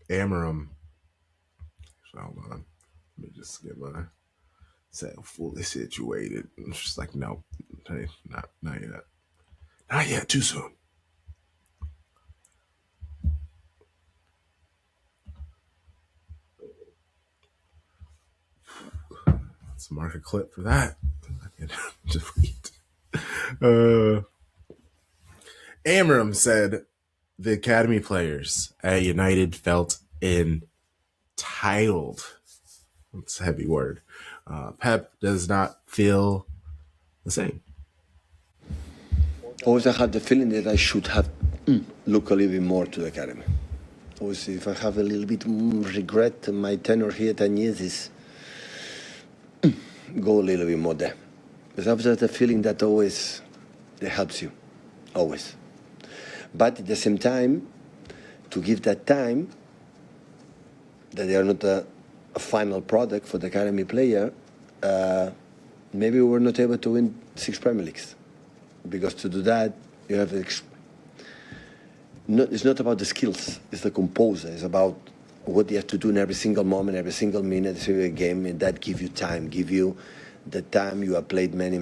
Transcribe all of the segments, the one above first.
Amarim. Hold on. Let me just get myself fully situated. It's just like, no, hey, not yet. Not yet, too soon. Let's mark a clip for that. Just wait. Amarim said the academy players at United felt entitled. It's a heavy word. Pep does not feel the same. Always I had the feeling that I should have looked a little bit more to the academy. Always, if I have a little bit regret, my tenure here 10 years is go a little bit more there. Because I have just the feeling that always it helps you, always. But at the same time, to give that time, that they are not a final product for the academy player, maybe we were not able to win 6 Premier Leagues. Because to do that, you have it's not about the skills, it's the composer. It's about what you have to do in every single moment, every single minute, every single game, and that give you time, give you the time you have played many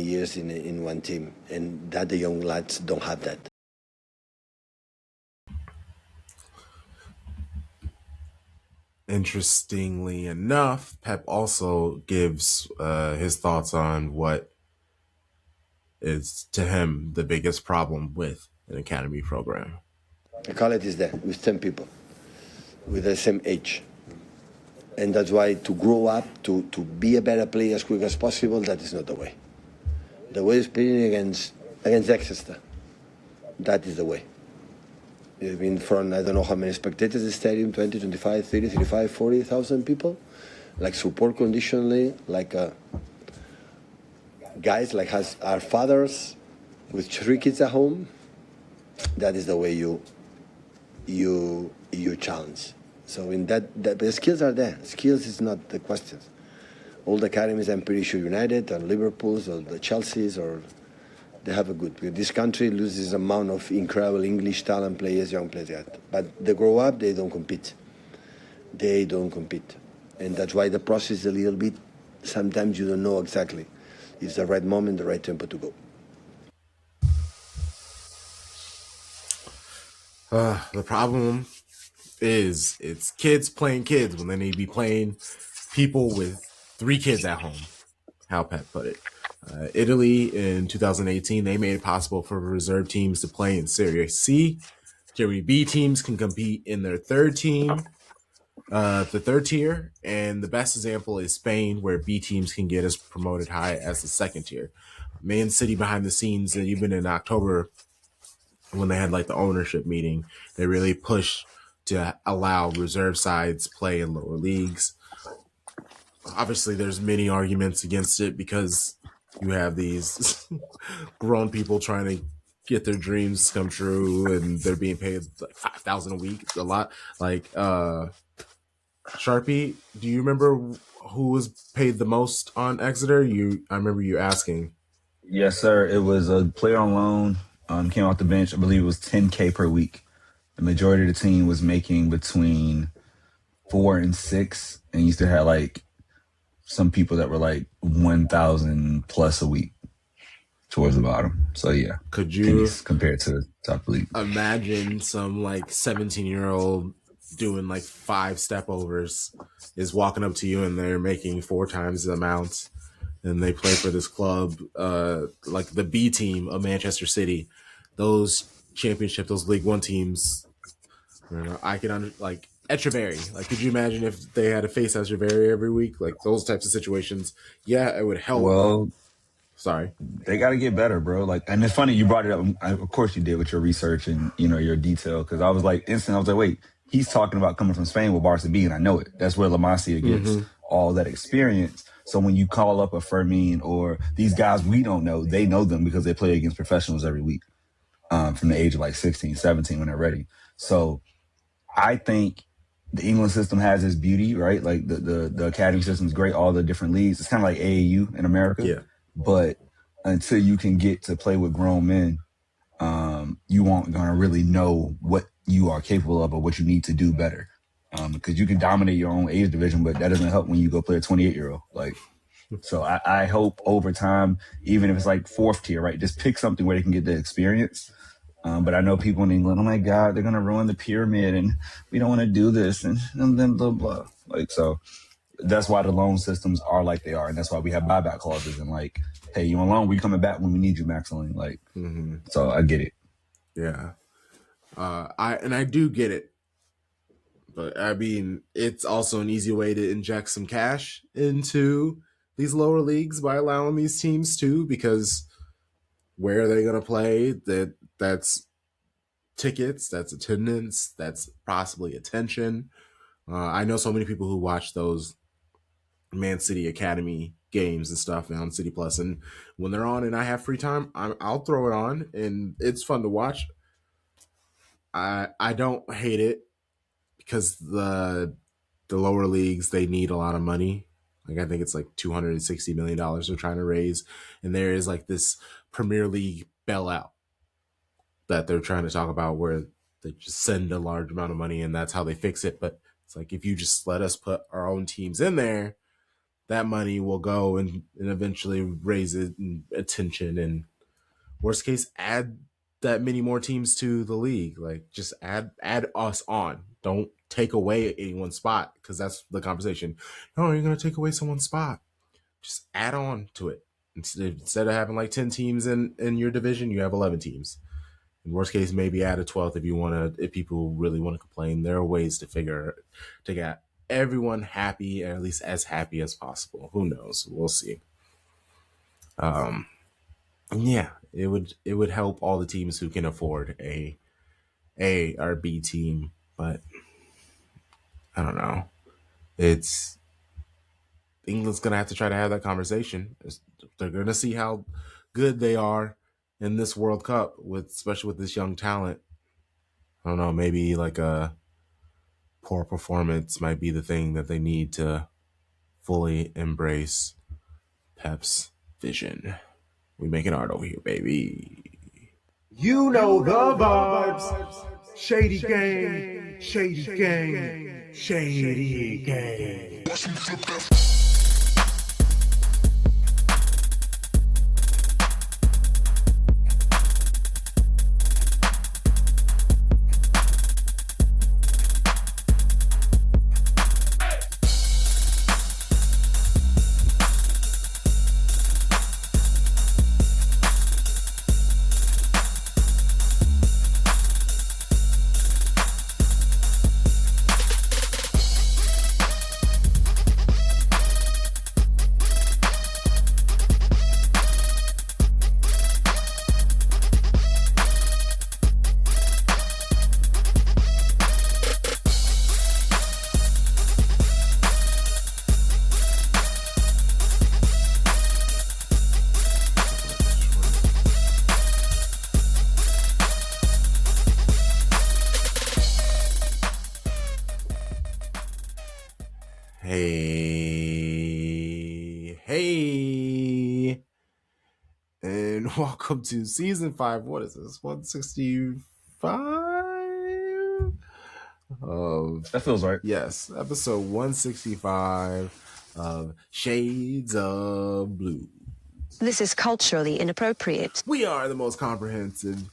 years in one team, and that the young lads don't have that. Interestingly enough, Pep also gives his thoughts on what is to him the biggest problem with an academy program. The quality is there with 10 people with the same age. And that's why to grow up, to be a better player as quick as possible, that is not the way. The way is playing against Exeter. That is the way. It's been from, I don't know how many spectators in the stadium, 20, 25, 30, 35, 40,000 people. Like support conditionally, like guys like our fathers with 3 kids at home. That is the way you challenge. So in that the skills are there. Skills is not the question. All the academies, I'm pretty sure United or Liverpool's or the Chelsea's, or they have a good. Because this country loses amount of incredible English talent players, young players. But they grow up, they don't compete. They don't compete, and that's why the process is a little bit. Sometimes you don't know exactly. It's the right moment, the right tempo to go. The problem is it's kids playing kids when they need to be playing people with 3 kids at home. How Pep put it. Italy in 2018, they made it possible for reserve teams to play in Serie C. Serie B teams can compete in their third team, the third tier, and the best example is Spain, where B teams can get as promoted high as the second tier. Man City behind the scenes, and even in October, when they had like the ownership meeting, they really pushed to allow reserve sides play in lower leagues. Obviously, there's many arguments against it because you have these grown people trying to get their dreams come true, and they're being paid like $5,000 a week. It's a lot. Like Sharpie, do you remember who was paid the most on Exeter? I remember you asking. Yes, sir. It was a player on loan. Came off the bench. I believe it was $10K per week. The majority of the team was making between 4 and 6, and you still had like some people that were like 1,000 plus a week towards the bottom. So yeah, could you compared to the top league? Imagine some like 17-year-old doing like 5 step overs is walking up to you and they're making 4 times the amount, and they play for this club, like the B team of Manchester City. Those championship, those League One teams, I can like Echeverry. Like, could you imagine if they had to face Echeverry every week? Like those types of situations, yeah, it would help. Well, sorry, they got to get better, bro. Like, and it's funny you brought it up. Of course you did with your research and your detail, because I was like, I was like, wait, he's talking about coming from Spain with Barca B, and I know it. That's where La Masia gets all that experience. So when you call up a Fermin or these guys we don't know, they know them because they play against professionals every week, from the age of like 16, 17 when they're ready. So I think the England system has its beauty, right? Like the academy system is great, all the different leagues. It's kind of like AAU in America. Yeah. But until you can get to play with grown men, you aren't going to really know what you are capable of or what you need to do better. because you can dominate your own age division, but that doesn't help when you go play a 28-year-old. Like, so I hope over time, even if it's like fourth tier, right, just pick something where they can get the experience. But I know people in England, oh my God, they're going to ruin the pyramid and we don't want to do this and then blah, blah. Like, so that's why the loan systems are like they are. And that's why we have buyback clauses and like, hey, you on loan, we coming back when we need you, maximally. Like, So I get it. Yeah. I do get it. But I mean, it's also an easy way to inject some cash into these lower leagues by allowing these teams to, because where are they going to play? That's tickets, that's attendance, that's possibly attention. I know so many people who watch those Man City Academy games and stuff on City Plus, and when they're on and I have free time, I'll throw it on, and it's fun to watch. I don't hate it because the lower leagues, they need a lot of money. Like I think it's like $260 million they're trying to raise, and there is like this Premier League bailout that they're trying to talk about where they just send a large amount of money and that's how they fix it. But it's like, if you just let us put our own teams in there, that money will go and eventually raise it and attention, and worst case, add that many more teams to the league. Like just add us on. Don't take away anyone's spot, because that's the conversation. Oh, you're going to take away someone's spot. Just add on to it. Instead of having like 10 teams in your division, you have 11 teams. In worst case, maybe add a 12th if people really want to complain. There are ways to get everyone happy, and at least as happy as possible. Who knows? We'll see. Yeah, it would help all the teams who can afford a or B team, but I don't know. It's England's gonna have to try to have that conversation. They're gonna see how good they are in this World Cup, especially with this young talent. I don't know, maybe like a poor performance might be the thing that they need to fully embrace Pep's vision. We making art over here, baby. You know the vibes. Shady gang, shady gang, shady gang. Hey, and welcome to season 5. What is this? 165 of That feels right. Yes, episode 165 of Shades of Blue. This is culturally inappropriate. We are the most comprehensive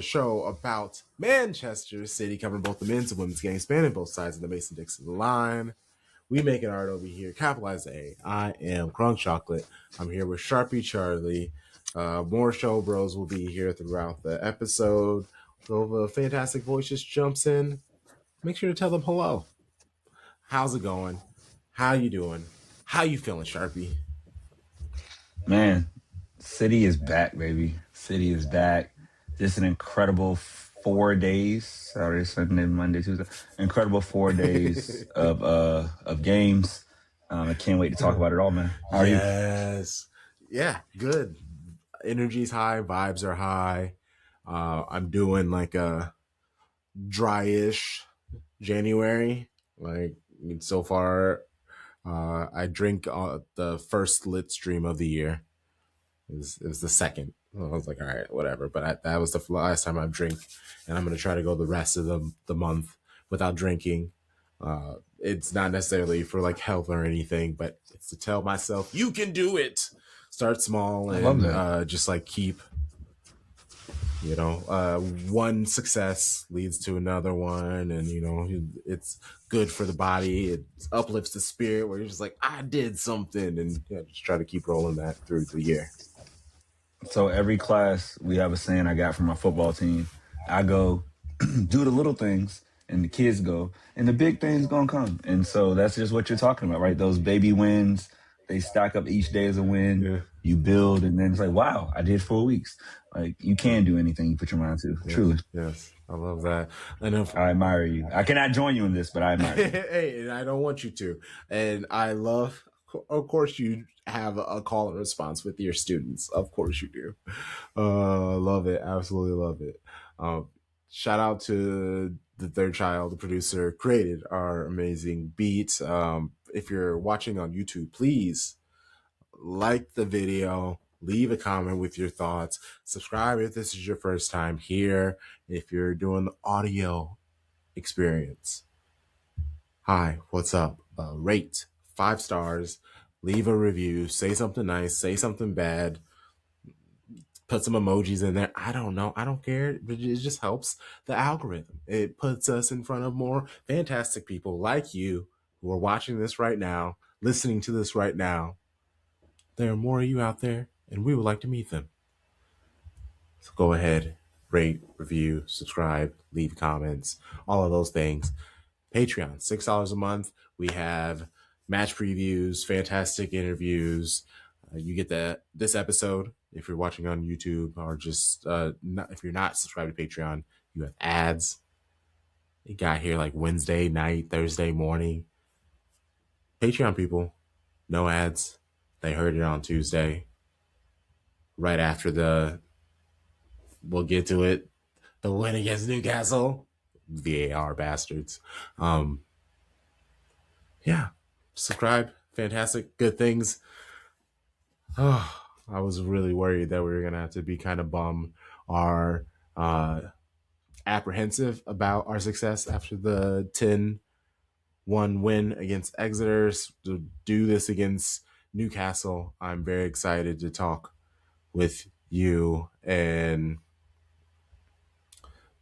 show about Manchester City, covering both the men's and women's games, spanning both sides of the Mason-Dixon line. We make an art over here. Capitalize A. I am Crunk Chocolate. I'm here with Sharpie Charlie. More show bros will be here throughout the episode. So if a fantastic voice just jumps in, make sure to tell them hello. How's it going? How you doing? How you feeling, Sharpie? Man, City is back, baby. City is back. Just an incredible 4 days. Saturday, Sunday, Monday, Tuesday. Incredible 4 days of games. I can't wait to talk about it all, man. How are you? Yeah, good. Energy's high, vibes are high. I'm doing like a dry-ish January. Like so far, I drink the first lit stream of the year. It was the second. I was like, all right, whatever. But that was the last time I drink, and I'm gonna try to go the rest of the month without drinking. It's not necessarily for like health or anything, but it's to tell myself you can do it. Start small and just like keep, one success leads to another one, and it's good for the body. It uplifts the spirit where you're just like, I did something, and just try to keep rolling that through the year. So every class, we have a saying I got from my football team. I go, do the little things, and the kids go, and the big things gonna come. And so that's just what you're talking about, right? Those baby wins, they stack up each day as a win. Yeah. You build, and then it's like, wow, I did 4 weeks. Like, you can do anything you put your mind to. Yes, Truly. Yes, I love that. I admire you. I cannot join you in this, but I admire you. Hey, and I don't want you to. And I love, of course, you have a call and response with your students. Of course you do. Love it. Absolutely love it. Shout out to the third child, the producer, created our amazing beat. If you're watching on YouTube, please like the video, leave a comment with your thoughts, subscribe if this is your first time here. If you're doing the audio experience, hi, what's up? Rate 5 stars, leave a review, say something nice, say something bad, put some emojis in there. I don't know. I don't care. It just helps the algorithm. It puts us in front of more fantastic people like you who are watching this right now, listening to this right now. There are more of you out there, and we would like to meet them. So go ahead, rate, review, subscribe, leave comments, all of those things. Patreon, $6 a month. We have match previews, fantastic interviews. You get this episode if you're watching on YouTube, or just if you're not subscribed to Patreon, you have ads. It got here like Wednesday night, Thursday morning. Patreon people, no ads. They heard it on Tuesday, right after we'll get to it, the win against Newcastle. VAR bastards. Yeah, subscribe. Fantastic, good things. Oh, I was really worried that we were gonna have to be kind of bummed or apprehensive about our success after the 10-1 win against Exeter. To do this against Newcastle, I'm very excited to talk with you and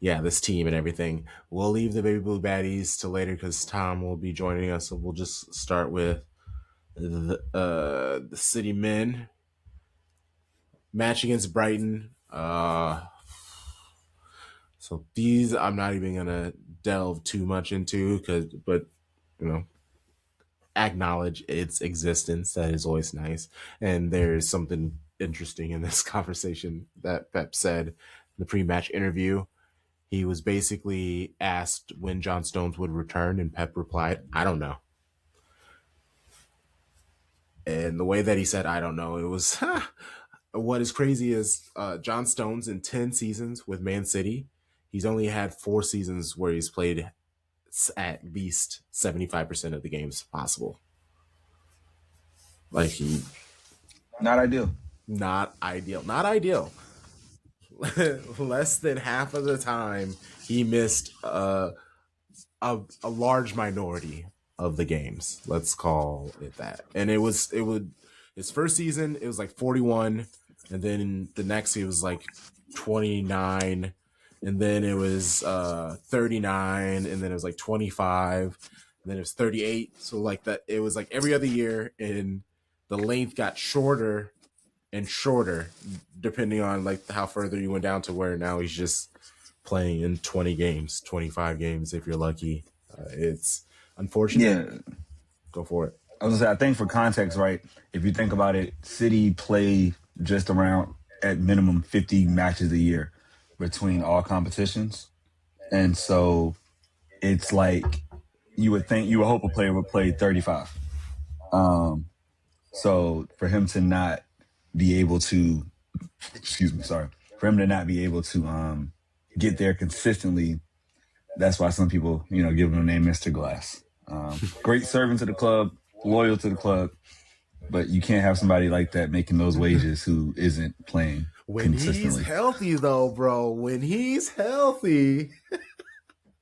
this team and everything. We'll leave the Baby Blue Baddies to later because Tom will be joining us. So we'll just start with the City Men match against Brighton. So these I'm not even gonna delve too much into but acknowledge its existence. That is always nice. And there's something interesting in this conversation that Pep said in the pre-match interview. He was basically asked when John Stones would return, and Pep replied, I don't know. And the way that he said, I don't know, it was, what is crazy is John Stones in 10 seasons with Man City, he's only had 4 seasons where he's played at least 75% of the games possible. Like Not ideal. Not ideal. Less than half of the time he missed a large minority of the games. Let's call it that. And his first season it was like 41, and then the next it was like 29, and then it was 39, and then it was like 25, and then it was 38. So like that, it was like every other year, and the length got shorter and shorter depending on like how further you went down to where now he's just playing in 20 games, 25 games if you're lucky. It's unfortunate. Yeah. Go for it. I was gonna say, I think for context, right, if you think about it, City play just around at minimum 50 matches a year between all competitions. And so it's like you would hope a player would play 35. So for him to not be able to, for him to not be able to get there consistently, that's why some people, give him the name Mr. Glass. Great servant to the club, loyal to the club, but you can't have somebody like that making those wages who isn't playing when consistently. He's healthy, though, bro. When he's healthy.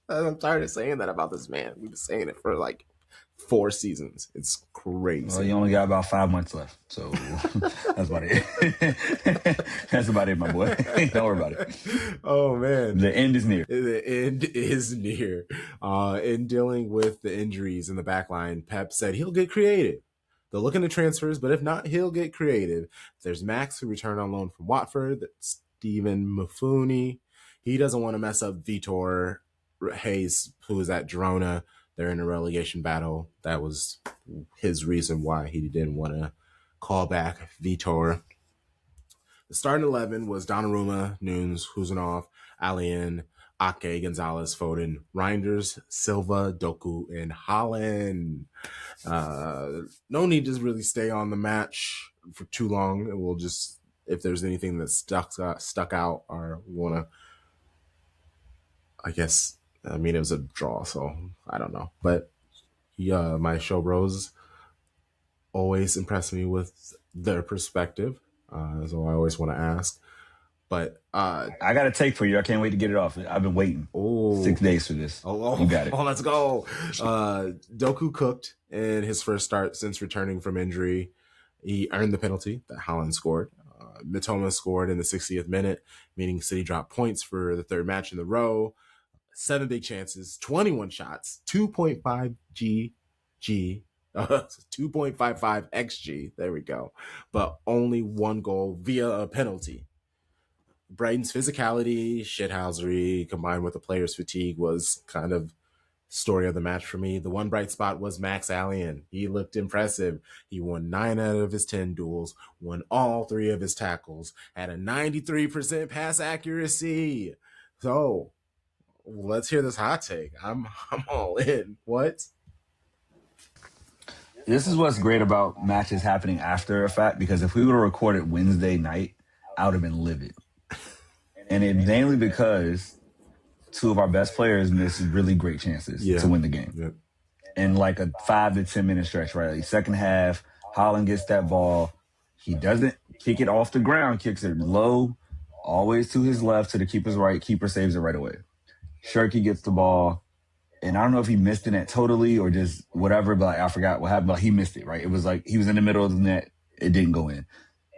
I'm tired of saying that about this man. We've been saying it for like 4 seasons. It's crazy. Well, you only got about 5 months left, so that's about it. That's about it, my boy. Don't worry about it. Oh man, the end is near. The end is near. In dealing with the injuries in the back line, Pep said he'll get creative. They'll look into transfers, but if not, he'll get creative. There's Max, who returned on loan from Watford. That's Stephen Mufuni. He doesn't want to mess up Vitor Hayes, who is at Girona. They're in a relegation battle. That was his reason why he didn't want to call back Vitor. The starting 11 was Donnarumma, Nunes, Kuzunov, Allian, Ake, Gonzalez, Foden, Reinders, Silva, Doku, and Holland. No need to really stay on the match for too long. It will just, if there's anything that stuck out or want to, I guess, I mean, it was a draw, so I don't know. But my show bros always impress me with their perspective. So I always want to ask. But I got a take for you. I can't wait to get it off. I've been waiting 6 days for this. You got it. Oh, let's go. Doku cooked in his first start since returning from injury. He earned the penalty that Holland scored. Mitoma scored in the 60th minute, meaning City dropped points for the third match in the row. 7 big chances, 21 shots, 2.5 GG. 2.55 XG. There we go. But only 1 goal via a penalty. Brighton's physicality, shithousery, combined with the players' fatigue was kind of story of the match for me. The one bright spot was Max Allian. He looked impressive. He won 9 out of his 10 duels, won all 3 of his tackles, had a 93% pass accuracy. So let's hear this hot take. I'm all in. What? This is what's great about matches happening after a fact, because if we would have recorded Wednesday night, I would have been livid. And it's mainly because 2 of our best players missed really great chances to win the game. Yeah. In like a 5 to 10 minute stretch, right? Like second half, Holland gets that ball. He doesn't kick it off the ground, kicks it low, always to his left, to the keeper's right. Keeper saves it right away. Cherki gets the ball. And I don't know if he missed the net totally or just whatever, but like, I forgot what happened, but he missed it, right? It was like he was in the middle of the net. It didn't go in.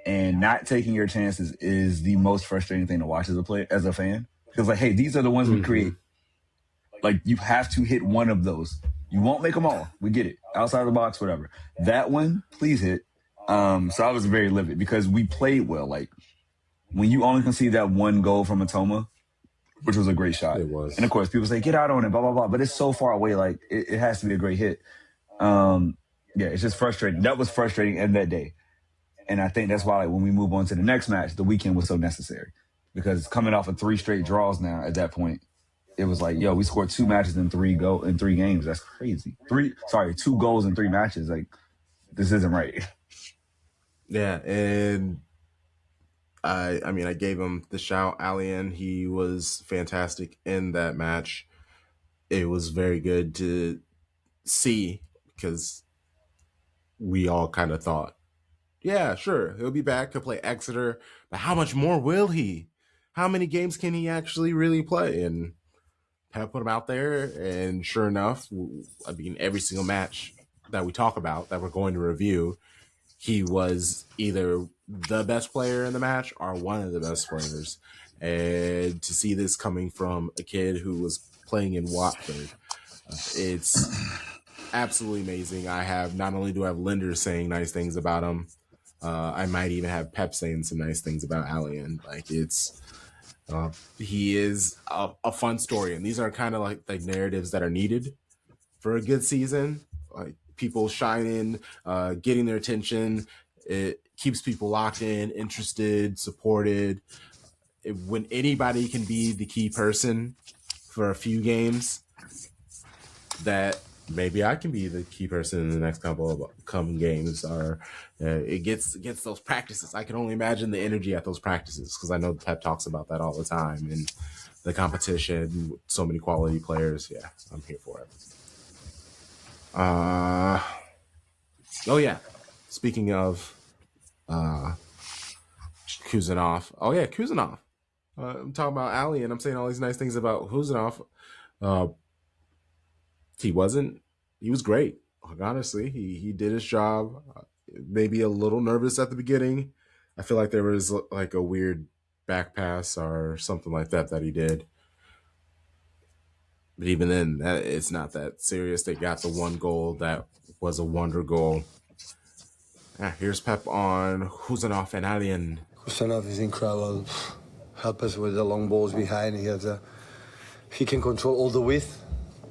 And not taking your chances is the most frustrating thing to watch as a fan. Because like, hey, these are the ones we create. Like, you have to hit one of those. You won't make them all. We get it. Outside the box, whatever. That one, please hit. So I was very livid because we played well. Like, when you only concede that 1 goal from Mitoma, which was a great shot. It was. And of course, people say, get out on it, blah, blah, blah. But it's so far away. Like, it has to be a great hit. Yeah, it's just frustrating. That was frustrating in that day. And I think that's why, like, when we move on to the next match, the weekend was so necessary. Because coming off of 3 straight draws now at that point, it was like, yo, we scored 2 matches in 3 games. That's crazy. 2 goals in 3 matches. Like, this isn't right. Yeah, and I mean, I gave him the shout. Allian, he was fantastic in that match. It was very good to see because we all kind of thought, yeah, sure, he'll be back. He'll play Exeter, but how much more will he? How many games can he actually really play? And Pep put him out there, and sure enough, I mean, every single match that we talk about, that we're going to review, he was either the best player in the match or one of the best players. And to see this coming from a kid who was playing in Watford, it's absolutely amazing. Not only do I have lenders saying nice things about him, I might even have Pep saying some nice things about Allian. Like, he is a fun story, and these are kind of like narratives that are needed for a good season. Like, people shining, getting their attention. It keeps people locked in, interested, supported. When anybody can be the key person for a few games, that maybe I can be the key person in the next couple of coming games, or it gets those practices. I can only imagine the energy at those practices, because I know Pep talks about that all the time, and the competition with so many quality players. Yeah, I'm here for it. Oh yeah, speaking of Kuzunov. Oh yeah, Kuzunov. I'm talking about Ali, and I'm saying all these nice things about Kuzunov. Uh, he wasn't. He was great. Honestly, he did his job. Maybe a little nervous at the beginning. I feel like there was like a weird back pass or something like that he did. But even then, it's not that serious. They got the one goal that was a wonder goal. Here's Pep on Kuzunov and Allian. Kuzunov is incredible. Help us with the long balls behind. He can control all the width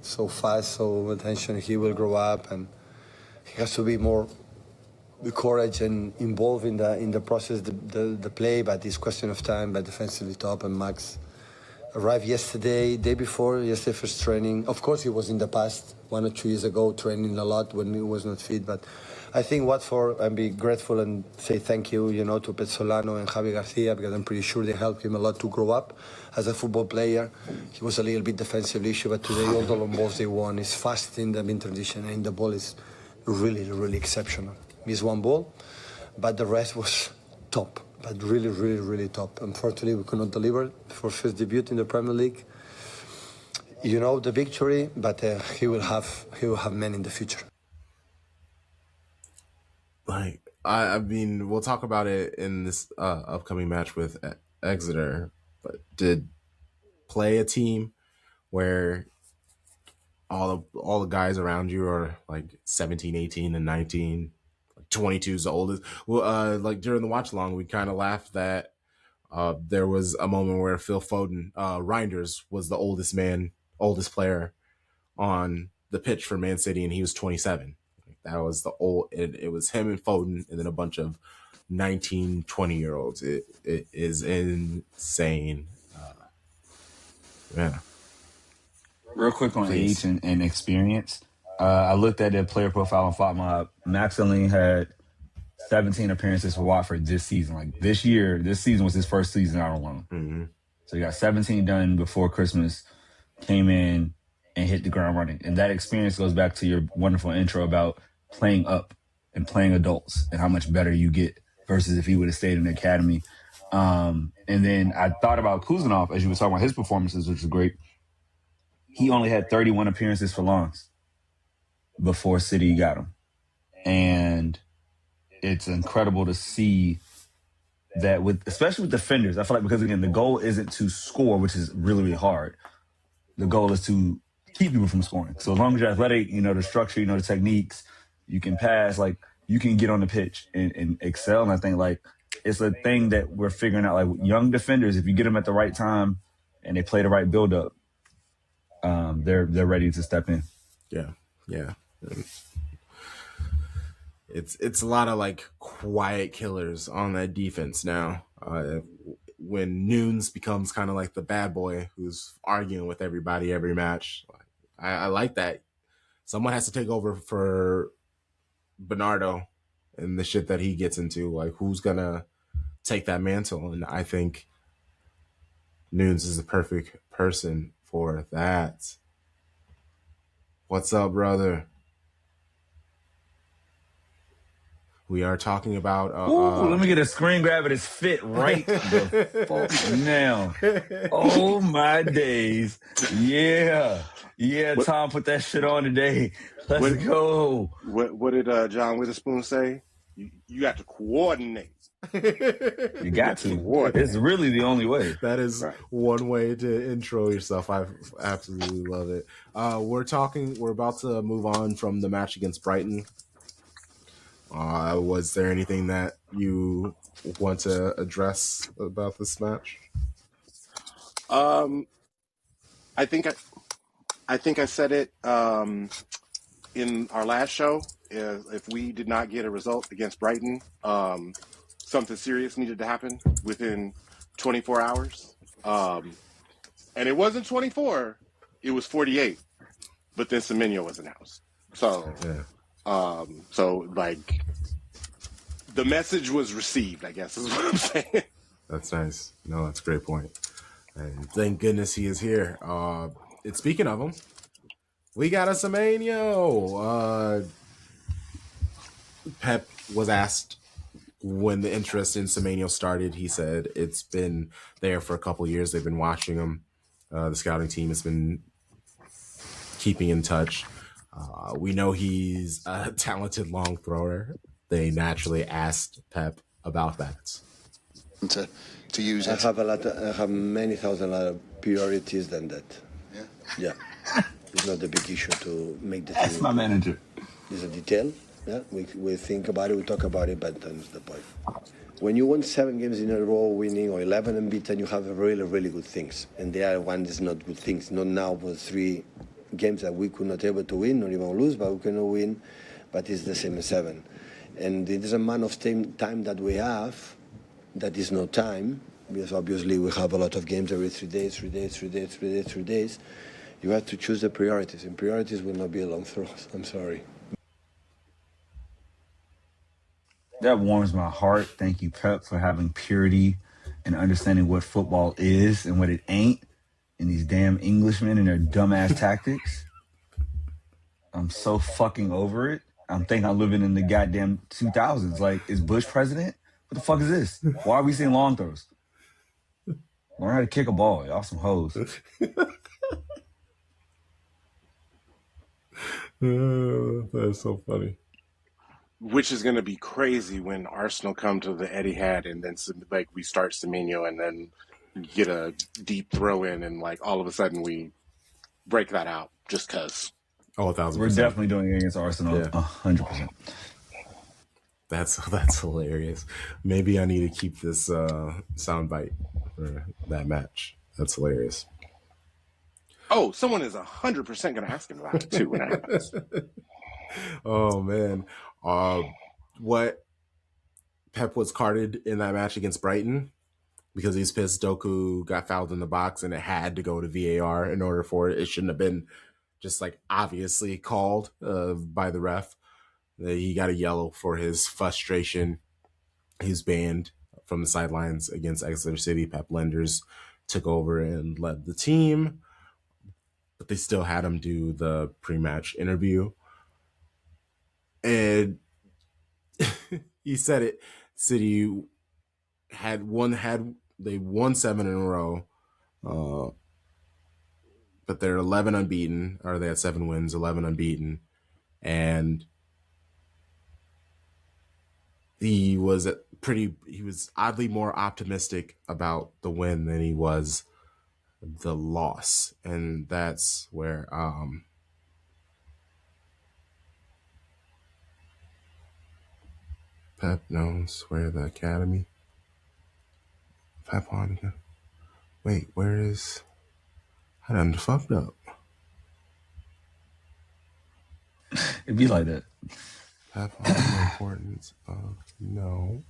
so fast, so attention. He will grow up, and he has to be more with courage and involved in the process, the play. But it's question of time. But defensively top, and Max arrived yesterday, day before yesterday first training. Of course, he was in the past 1 or 2 years ago training a lot when he was not fit. But I think I'd be grateful and say thank you, to Petzolano and Javi Garcia, because I'm pretty sure they helped him a lot to grow up as a football player. He was a little bit defensive issue, but today all the long balls they won is fast in the mid transition, and the ball is really, really exceptional. Missed one ball, but the rest was top. But really, really, really top. Unfortunately, we could not deliver for first debut in the Premier League. The victory, but he will have men in the future. Like, I mean, we'll talk about it in this upcoming match with Exeter. But did play a team where all the guys around you are like 17, 18, and 19. 22 is the oldest. Well, like during the watch along, we kind of laughed that there was a moment where Phil Foden, Reinders, was the oldest player on the pitch for Man City, and he was 27. That was it was him and Foden, and then a bunch of 19, 20-year-olds. It is insane. Yeah. Real quick on Please. age and experience. I looked at their player profile and thought Max Allian had 17 appearances for Watford this season. Like this season was his first season out on loan. Mm-hmm. So he got 17 done before Christmas, came in and hit the ground running. And that experience goes back to your wonderful intro about playing up and playing adults and how much better you get versus if he would have stayed in the academy. And then I thought about Kuzunov as you were talking about his performances, which is great. He only had 31 appearances for Lens before City got him. And it's incredible to see that especially with defenders. I feel like because, again, the goal isn't to score, which is really, really hard. The goal is to keep people from scoring. So as long as you're athletic, the structure, the techniques, you can pass, like you can get on the pitch and excel. And I think like it's a thing that we're figuring out, like young defenders, if you get them at the right time and they play the right build up, they're ready to step in. Yeah. It's a lot of like quiet killers on that defense now. When Nunes becomes kind of like the bad boy who's arguing with everybody every match, I like that. Someone has to take over for Bernardo and the shit that he gets into. Like, who's gonna take that mantle? And I think Nunes is the perfect person for that. What's up, brother? We are talking about. Let me get a screen grab of this fit right the fuck now. Oh my days! Yeah. Tom put that shit on today. Let's go. What did John Witherspoon say? You got to coordinate. You got to. It's really the only way. That is one way to intro yourself. I absolutely love it. We're about to move on from the match against Brighton. Was there anything that you want to address about this match? I think I said it in our last show. If we did not get a result against Brighton, something serious needed to happen within 24 hours. And it wasn't 24; it was 48. But then Semenyo was announced. So. Yeah. So like the message was received, I guess is what I'm saying. That's nice. No, that's a great point. And thank goodness he is here. And speaking of him, we got a Semenyo. Pep was asked when the interest in Semenyo started. He said it's been there for a couple of years. They've been watching him. The scouting team has been keeping in touch. We know he's a talented long thrower. They naturally asked Pep about that. To use it. I have many thousand other priorities than that. Yeah. It's not a big issue to make the That's team. my manager. It's a detail. Yeah, we think about it, we talk about it, but that's the point. When you win 7 games in a row winning or 11 unbeaten, you have really, really good things. And the other one is not good things. Not now with 3 games that we could not able to win, not even lose, but we cannot win. But it's the same as 7. And it is a amount of time that we have that is no time, because obviously we have a lot of games every 3 days, 3 days, 3 days, 3 days, 3 days. You have to choose the priorities, and priorities will not be a long throws. I'm sorry. That warms my heart. Thank you, Pep, for having purity and understanding what football is and what it ain't, and these damn Englishmen and their dumbass tactics. I'm so fucking over it. I'm thinking I'm living in the goddamn 2000s. Like, is Bush president? What the fuck is this? Why are we seeing long throws? Learn how to kick a ball. Y'all some hoes. That's so funny. Which is going to be crazy when Arsenal come to the Etihad and then like we start Semenyo and then get a deep throw in and like all of a sudden we break that out just because. Oh, 1,000%. We're definitely doing it against Arsenal. Yeah. 100%. That's hilarious. Maybe I need to keep this soundbite for that match. That's hilarious. Oh, someone is 100% going to ask him about it too when that happens. Oh man, what Pep was carded in that match against Brighton because he's pissed Doku got fouled in the box and it had to go to VAR in order for it. It shouldn't have been just like obviously called by the ref. He got a yellow for his frustration. He's banned from the sidelines against Exeter City. Pep Lenders took over and led the team, but they still had him do the pre-match interview. And he said it. City they won 7 in a row, but they're 11 unbeaten, or they had 7 wins, 11 unbeaten, and he was oddly more optimistic about the win than he was the loss, and that's where Pep knows where the academy. Pep on. Wait, where is? I done fucked up. It'd be like that. Pep on the importance of no.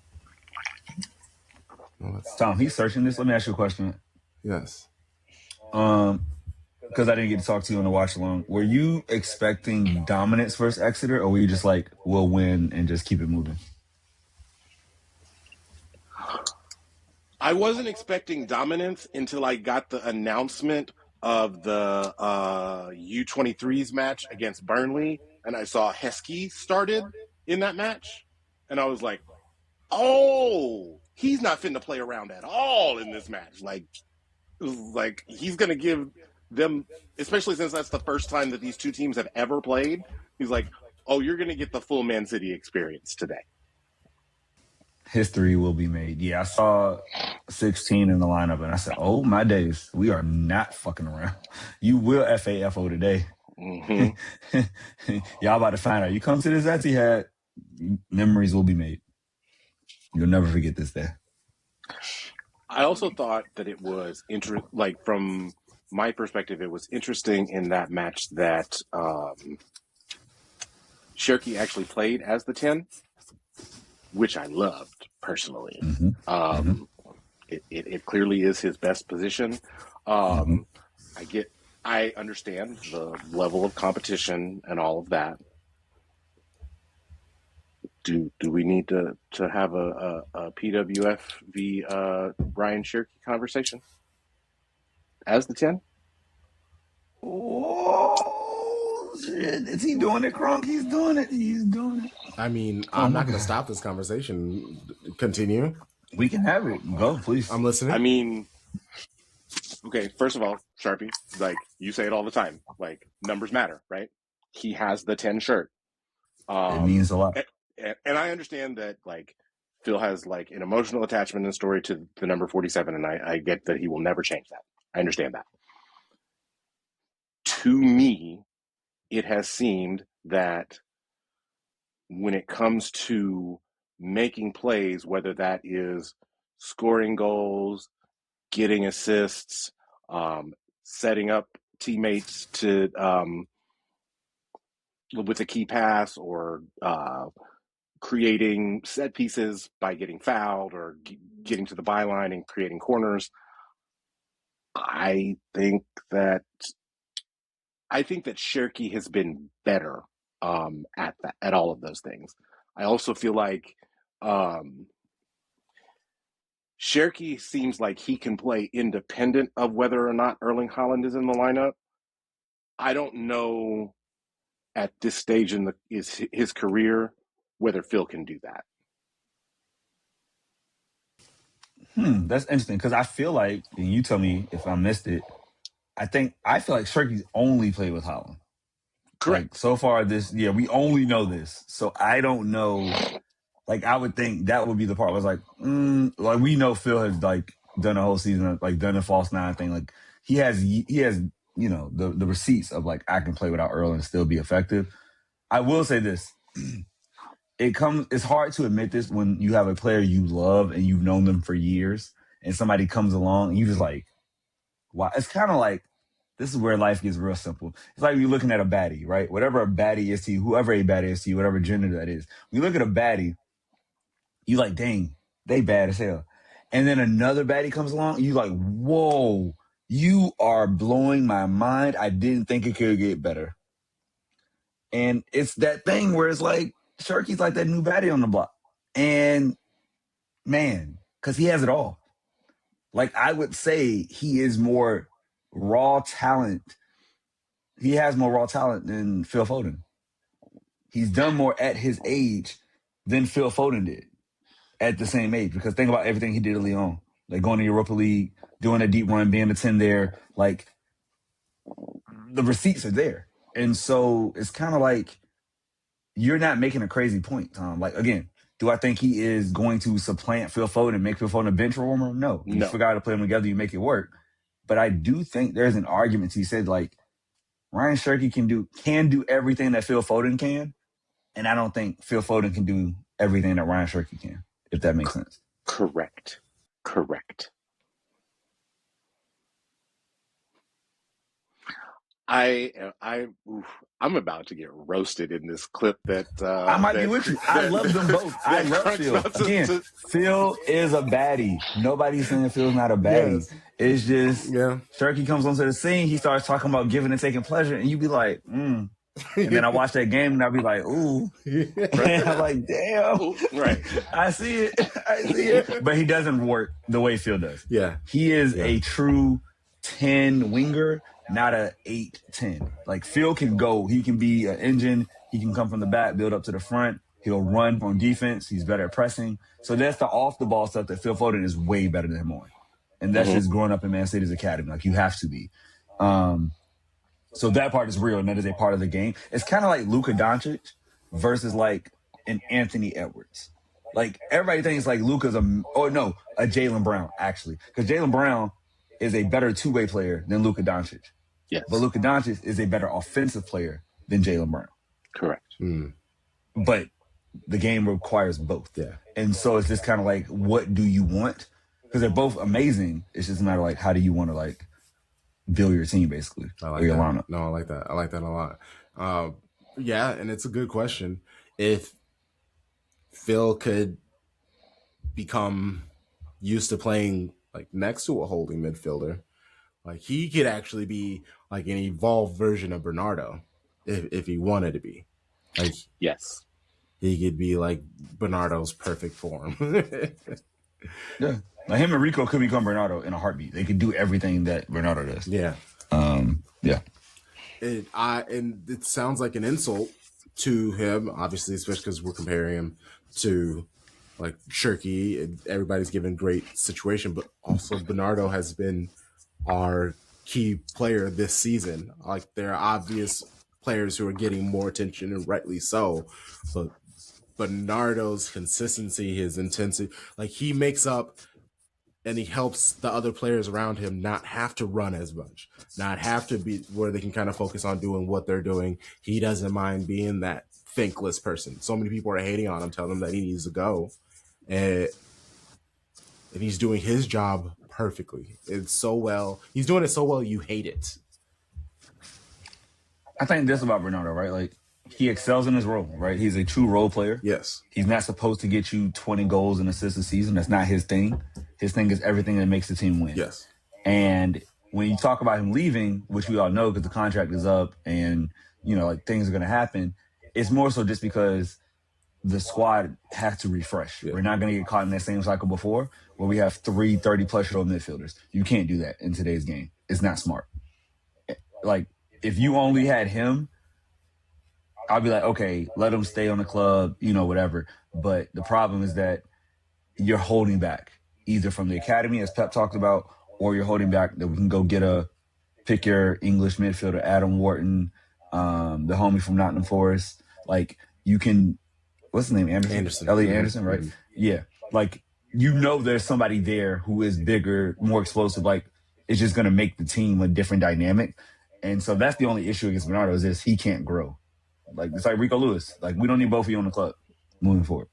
Tom, he's searching this. Let me ask you a question. Yes. Because I didn't get to talk to you on the watch along. Were you expecting dominance versus Exeter, or were you just like, we'll win and just keep it moving? I wasn't expecting dominance until I got the announcement of the U23s match against Burnley, and I saw Heskey started in that match, and I was like, oh, he's not finna play around at all in this match. Like he's gonna give them, especially since that's the first time that these two teams have ever played. He's like, oh, you're gonna get the full Man City experience today. History will be made. Yeah, I saw 16 in the lineup, and I said, oh, my days. We are not fucking around. You will FAFO today. Mm-hmm. Y'all about to find out. You come to this Etihad, memories will be made. You'll never forget this day. I also thought that it was like from my perspective, it was interesting in that match that Cherki actually played as the 10, which I loved personally. Mm-hmm. It clearly is his best position. I understand the level of competition and all of that. Do we need to have a PWF v Ryan Cherki conversation as the 10? Oh, shit. Is he doing it, Kronk? He's doing it. He's doing it. I mean, I'm not going to stop this conversation. Continue. We can have it. Go, please. I'm listening. I mean, Okay, first of all, Sharpie, like you say it all the time, like numbers matter, right? He has the 10 shirt. It means a lot. And I understand that like Phil has like an emotional attachment in the story to the number 47, and I get that he will never change that. I understand that. To me, it has seemed that when it comes to making plays, whether that is scoring goals, getting assists, setting up teammates to with a key pass, or creating set pieces by getting fouled, or getting to the byline and creating corners. I think that Cherki has been better at all of those things. I also feel like Cherki seems like he can play independent of whether or not Erling Haaland is in the lineup. I don't know at this stage in his career whether Phil can do that. That's interesting because I feel like, and you tell me if I missed it, I feel like Cherki's only played with Haaland. Correct. Like so far we only know this. So I don't know. Like I would think that would be the part where I was like, like we know Phil has like done a whole season, like done a false nine thing. Like he has, the receipts of like, I can play without Earl and still be effective. I will say this. It's hard to admit this when you have a player you love and you've known them for years and somebody comes along and you just like, wow. It's kind of like, this is where life gets real simple. It's like you're looking at a baddie, right? Whatever a baddie is to you, whoever a baddie is to you, whatever gender that is. When you look at a baddie, you like, dang, they bad as hell. And then another baddie comes along, you like, whoa, you are blowing my mind. I didn't think it could get better. And it's that thing where it's like, Cherki's like that new baddie on the block. And man, because he has it all. Like I would say he is more raw talent. He has more raw talent than Phil Foden. He's done more at his age than Phil Foden did at the same age. Because think about everything he did at Lyon. Like going to Europa League, doing a deep run, being a 10 there. Like the receipts are there. And so it's kind of like you're not making a crazy point, Tom. Like, again, do I think he is going to supplant Phil Foden and make Phil Foden a bench warmer? No. You forgot to play them together, you make it work. But I do think there's an argument to be said, like, Ryan Cherki can do everything that Phil Foden can. And I don't think Phil Foden can do everything that Ryan Cherki can, if that makes sense. Correct. I'm about to get roasted in this clip that I might be with you. I love them both. I love Phil. Again, Phil is a baddie. Nobody's saying Phil's not a baddie. Yes. It's just Cherki comes onto the scene, he starts talking about giving and taking pleasure, and you be like, And then I watch that game and I'll be like, ooh. And I'm like, damn. Right. I see it. But he doesn't work the way Phil does. Yeah. He is a true 10 winger, not a 8-10. Like Phil can go. He can be an engine. He can come from the back, build up to the front. He'll run on defense. He's better at pressing. So that's the off the ball stuff that Phil Foden is way better than him on. And that's just growing up in Man City's academy. Like you have to be. So that part is real, and that is a part of the game. It's kind of like Luka Doncic versus like an Anthony Edwards. Like everybody thinks like Luka's a Jaylen Brown, actually. Because Jaylen Brown is a better two-way player than Luka Doncic. Yes. But Luka Doncic is a better offensive player than Jaylen Brown. Correct. But the game requires both. Yeah. And so it's just kind of like, what do you want? Because they're both amazing. It's just a matter of like, how do you want to like build your team, basically? I like that. No, I like that. I like that a lot. Yeah, and it's a good question. If Phil could become used to playing like next to a holding midfielder, like he could actually be like an evolved version of Bernardo if he wanted to be. Like yes, he could be like Bernardo's perfect form. Yeah, like him and Rico could become Bernardo in a heartbeat. They could do everything that Bernardo does. Yeah, yeah. And it sounds like an insult to him, obviously, especially because we're comparing him to like Cherki, and everybody's given great situation, but also Bernardo has been our key player this season. Like, there are obvious players who are getting more attention, and rightly so, but Bernardo's consistency, his intensity, like, he makes up and he helps the other players around him not have to run as much, not have to be where they can kind of focus on doing what they're doing. He doesn't mind being that thankless person. So many people are hating on him, telling him that he needs to go. And he's doing his job perfectly. It's so well. He's doing it so well, you hate it. I think this about Bernardo, right? Like, he excels in his role, right? He's a true role player. Yes. He's not supposed to get you 20 goals and assists a season. That's not his thing. His thing is everything that makes the team win. Yes. And when you talk about him leaving, which we all know because the contract is up and, you know, like, things are going to happen, it's more so just because the squad has to refresh. Yeah. We're not going to get caught in that same cycle before where we have 3 30-plus-year-old midfielders. You can't do that in today's game. It's not smart. Like, if you only had him, I'd be like, okay, let him stay on the club, you know, whatever. But the problem is that you're holding back either from the academy, as Pep talked about, or you're holding back that we can go pick your English midfielder, Adam Wharton, the homie from Nottingham Forest. Like, you can, what's his name? Anderson. Elliot Anderson, right? Mm-hmm. Yeah. Like, you know, there's somebody there who is bigger, more explosive. Like, it's just going to make the team a different dynamic. And so that's the only issue against Bernardo is he can't grow. Like, it's like Rico Lewis. Like, we don't need both of you on the club moving forward.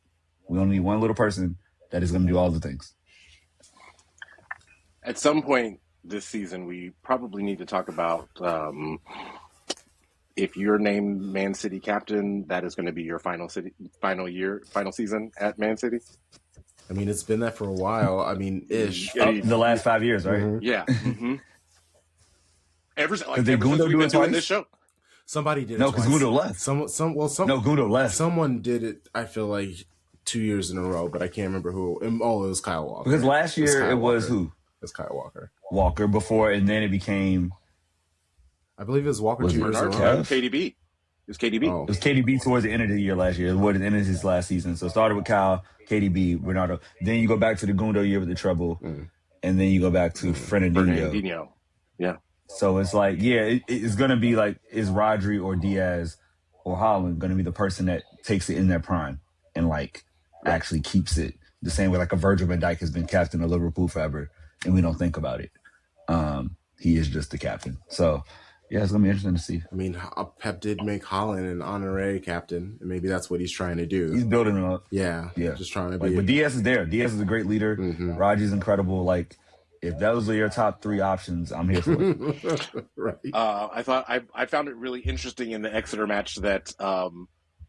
We only need one little person that is going to do all the things. At some point this season, we probably need to talk about if you're named Man City captain, that is going to be your final season at Man City. I mean, it's been that for a while. I mean, ish. The last 5 years, right? Mm-hmm. Yeah. Mm-hmm. Ever since we've been doing this show. Somebody did it. No, because Gundo left. Gundo left. Someone did it, I feel like, 2 years in a row, but I can't remember who. Oh, it was Kyle Walker. Because last year it was who? It was Kyle Walker. Walker before, and then it became... I believe it was Walker 2 years in a row. KDB. It was KDB. Oh. It was KDB towards the end of the year last year. It was the end of his last season. So it started with Kyle, KDB, Bernardo. Then you go back to the Gundo year with the treble. And then you go back to Fernandinho. Yeah. So it's like, yeah, it's going to be like, is Rodri or Diaz or Haaland going to be the person that takes it in their prime and, like, actually keeps it the same way like a Virgil van Dijk has been captain of Liverpool forever and we don't think about it. He is just the captain. So, yeah, it's going to be interesting to see. I mean, Pep did make Haaland an honorary captain, and maybe that's what he's trying to do. He's building him up. Yeah. Just trying to be. But Diaz is there. Diaz is a great leader. Mm-hmm. Rodri's incredible. Like, if those are your top 3 options, I'm here for it. Right. I found it really interesting in the Exeter match that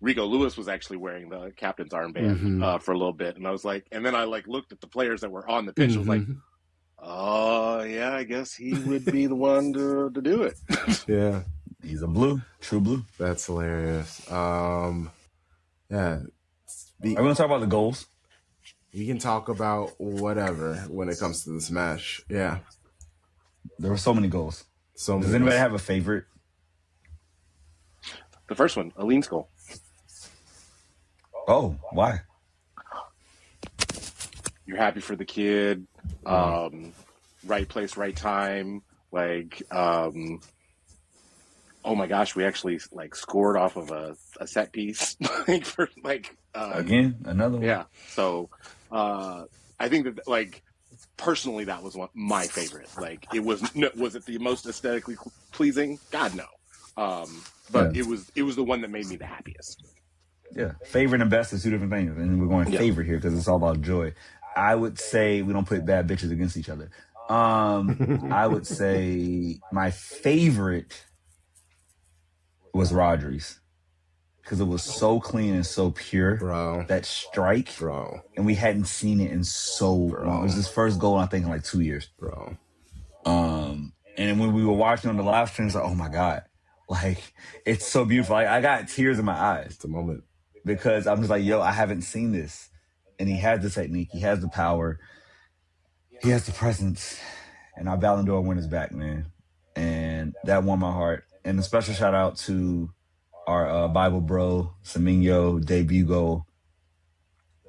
Rico Lewis was actually wearing the captain's armband for a little bit, and I was like, and then I looked at the players that were on the pitch. I was like, oh yeah, I guess he would be the one to do it. Yeah, he's a blue, true blue. That's hilarious. Yeah, are we gonna talk about the goals? We can talk about whatever when it comes to this match. Yeah. There were so many goals. Does anybody have a favorite? The first one, Allian's goal. Oh, why? You're happy for the kid. Right place, right time. Like, oh my gosh, we actually scored off of a set piece. Again, another one. Yeah. So, I think that personally, that was my favorite. Was it the most aesthetically pleasing? God, no. But yeah. It was the one that made me the happiest. Yeah. Favorite and best is 2 different things. And we're going favorite here because it's all about joy. I would say we don't put bad bitches against each other. I would say my favorite was Rodri's. Because it was so clean and so pure. Bro. That strike. Bro. And we hadn't seen it in so long. It was his first goal, I think, in 2 years. Bro. And when we were watching on the live stream, it's like, oh my God. It's so beautiful. I got tears in my eyes. It's a moment. Because I'm just like, yo, I haven't seen this. And he has the technique. He has the power. He has the presence. And our Ballon d'Or winner's back, man. And that warmed my heart. And a special shout out to our Bible bro, Semenyo, debut goal,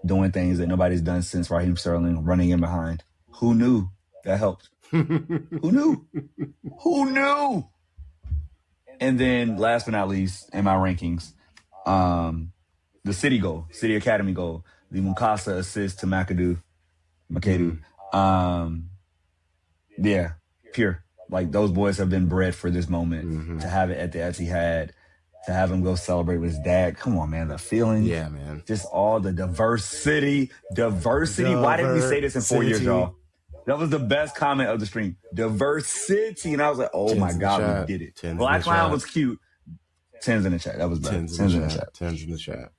doing things that nobody's done since Raheem Sterling running in behind. Who knew? That helped. Who knew? Who knew? And then last but not least, in my rankings, the City Academy goal, the Mukasa assist to Makedu. Yeah, pure. Like those boys have been bred for this moment to have it at the Etihad, to have him go celebrate with his dad. Come on, man, the feeling. Yeah, man. Just all the diversity. Why didn't we say this in 4 years, y'all? That was the best comment of the stream. Diversity. And I was like, oh my God, we did it. Black Clown was cute. 10s in the chat. That was bad. 10s in the chat. 10s in the chat.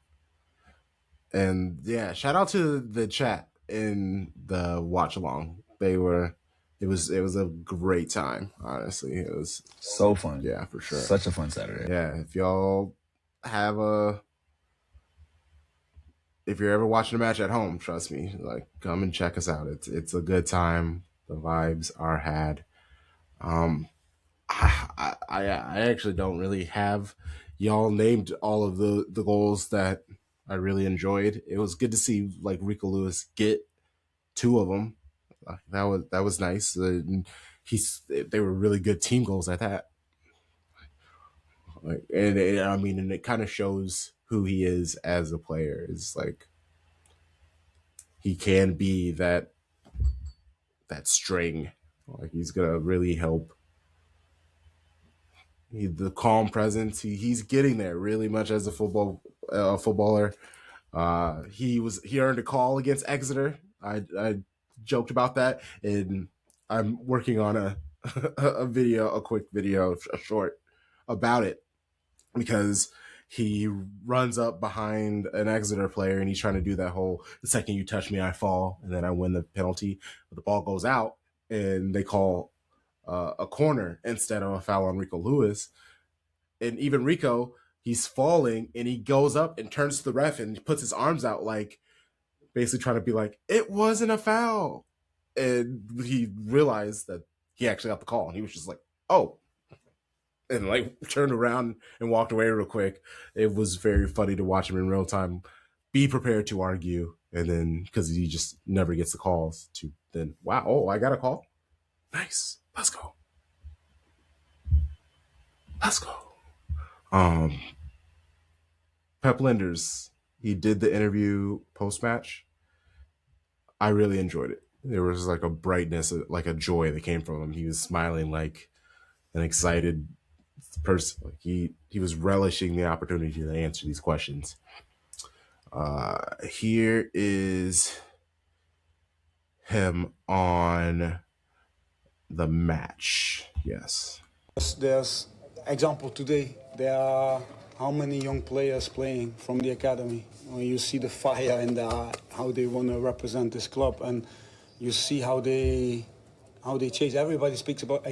And yeah, shout out to the chat in the watch along. It was a great time, honestly. It was so fun. Yeah, for sure. Such a fun Saturday. Yeah, if y'all if you're ever watching a match at home, trust me, like come and check us out. It's a good time. The vibes are had. I actually don't really have y'all named all of the goals that I really enjoyed. It was good to see like Rico Lewis get 2 of them. That was nice. They were really good team goals at that. Like, and it kind of shows who he is as a player. It's like he can be that string. Like he's gonna really help. The calm presence. He's getting there really much as a footballer. He earned a call against Exeter. I joked about that, and I'm working on a quick video, a short about it, because he runs up behind an Exeter player and he's trying to do that whole, the second you touch me, I fall, and then I win the penalty. But the ball goes out and they call a corner instead of a foul on Rico Lewis. And even Rico, he's falling and he goes up and turns to the ref and puts his arms out, like basically trying to be like, it wasn't a foul. And he realized that he actually got the call and he was just like, oh, and like turned around and walked away real quick. It was very funny to watch him in real time be prepared to argue, and then because he just never gets the calls, to then, wow, oh, I got a call, nice, let's go. Pep Linders, he did the interview post-match. I really enjoyed it. There was like a brightness, like a joy that came from him. He was smiling like an excited person. Like he was relishing the opportunity to answer these questions. Here is him on the match. Yes. There's example today. There are how many young players playing from the academy. When you see the fire and how they want to represent this club, and you see how they chase. Everybody speaks about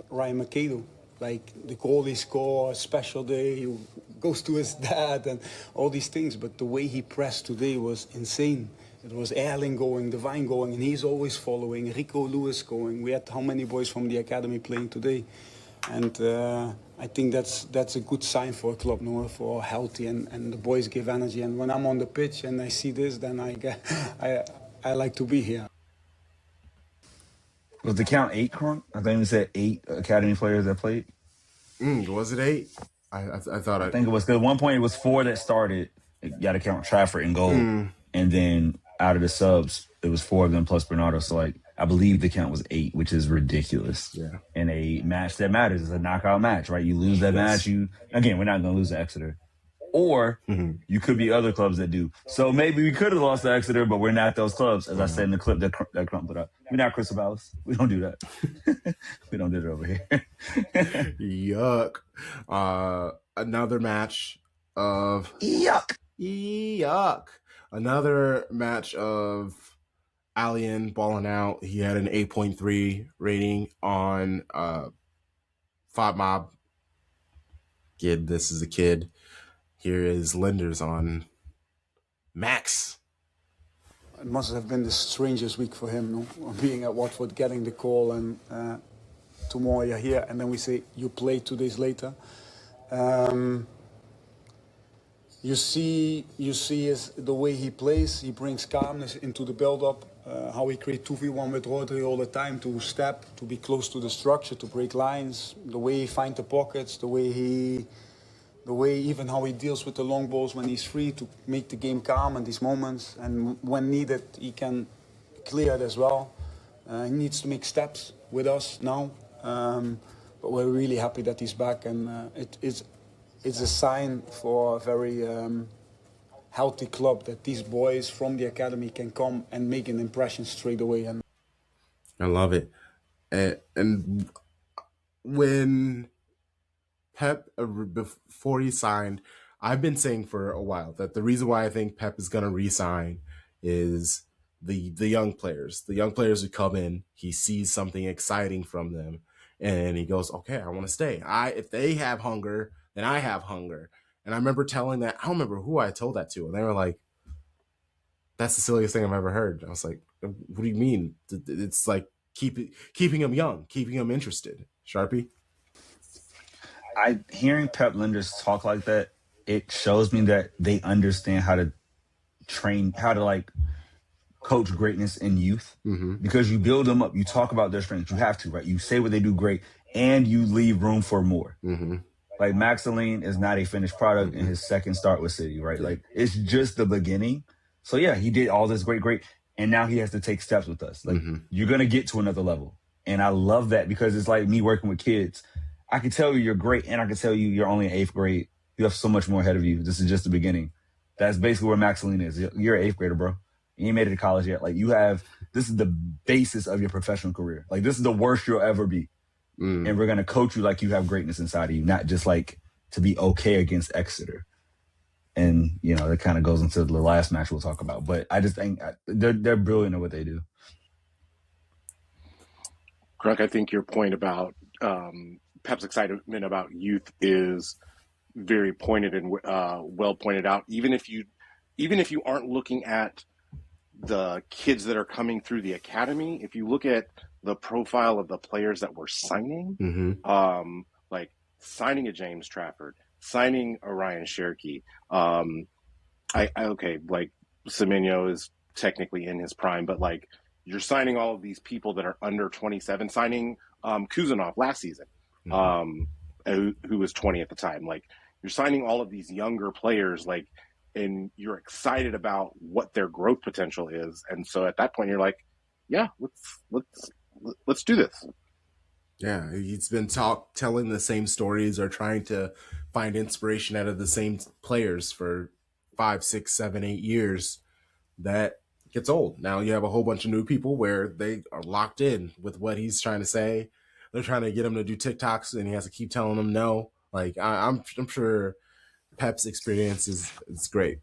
Ryan Makedo, like the goal he scored, special day, he goes to his dad and all these things. But the way he pressed today was insane. It was Erling going, Divine going, and he's always following. Rico Lewis going. We had how many boys from the academy playing today? And I think that's a good sign for a club, no, for healthy, and the boys give energy. And when I'm on the pitch and I see this, then I like to be here. Was the count 8, Crunk? I think we said 8 academy players that played. Was it 8? I thought I think it was, because at one point it was 4 that started. You got to count Trafford and goal, and then out of the subs, it was 4 of them plus Bernardo. So like, I believe the count was 8, which is ridiculous. Yeah. In a match that matters, it's a knockout match, right? You lose that match, we're not going to lose to Exeter. Or you could be other clubs that do. So maybe we could have lost to Exeter, but we're not those clubs, as I said in the clip that Crump put up. We're not Crystal Palace. We don't do that. We don't do it over here. Yuck. Another match of... Yuck. Another match of Allian balling out. He had an 8.3 rating on FODMOB. Kid, this is a kid. Here is Linders on Max. It must have been the strangest week for him, no? Being at Watford, getting the call, and tomorrow you're here, and then we say you play 2 days later. You see the way he plays. He brings calmness into the build-up. how he create 2v1 with Rodri all the time, to step, to be close to the structure, to break lines, the way he find the pockets, the way even how he deals with the long balls when he's free, to make the game calm in these moments, and when needed he can clear it as well. He needs to make steps with us now, but we're really happy that he's back, and it's a sign for a very healthy club that these boys from the academy can come and make an impression straight away. And I love it. And when Pep, before he signed, I've been saying for a while that the reason why I think Pep is going to re-sign is the young players. The young players who come in, he sees something exciting from them, and he goes, okay, I want to stay. If they have hunger, then I have hunger. And I remember telling that, I don't remember who I told that to, and they were like, that's the silliest thing I've ever heard. I was like, what do you mean? It's like keeping them young, keeping them interested. Sharpie? Hearing Pep lenders talk like that, it shows me that they understand how to train, how to like coach greatness in youth, because you build them up. You talk about their strengths. You have to, right? You say what they do great, and you leave room for more. Like Maxaline is not a finished product in his second start with City, right? Like it's just the beginning. So yeah, he did all this great, and now he has to take steps with us. Like you're gonna get to another level, and I love that, because it's like me working with kids. I can tell you you're great, and I can tell you you're only in 8th grade. You have so much more ahead of you. This is just the beginning. That's basically where Maxaline is. You're an 8th grader, bro. You ain't made it to college yet. Like this is the basis of your professional career. Like this is the worst you'll ever be. And we're going to coach you like you have greatness inside of you, not just like to be okay against Exeter. And, you know, that kind of goes into the last match we'll talk about. But I just think they're brilliant at what they do. Grunk, I think your point about Pep's excitement about youth is very pointed and well pointed out. Even if you aren't looking at the kids that are coming through the academy, if you look at the profile of the players that we're signing, like signing a James Trafford, signing a Ryan Cherki, like Semenyo is technically in his prime, but like you're signing all of these people that are under 27, signing Kuzunov last season, who was 20 at the time. Like you're signing all of these younger players, like, and you're excited about what their growth potential is. And so at that point you're like, yeah, let's do this. Yeah, he's been telling the same stories or trying to find inspiration out of the same players for 5, 6, 7, 8 years. That gets old. Now you have a whole bunch of new people where they are locked in with what he's trying to say. They're trying to get him to do TikToks, and he has to keep telling them no. Like I'm sure Pep's experience is great.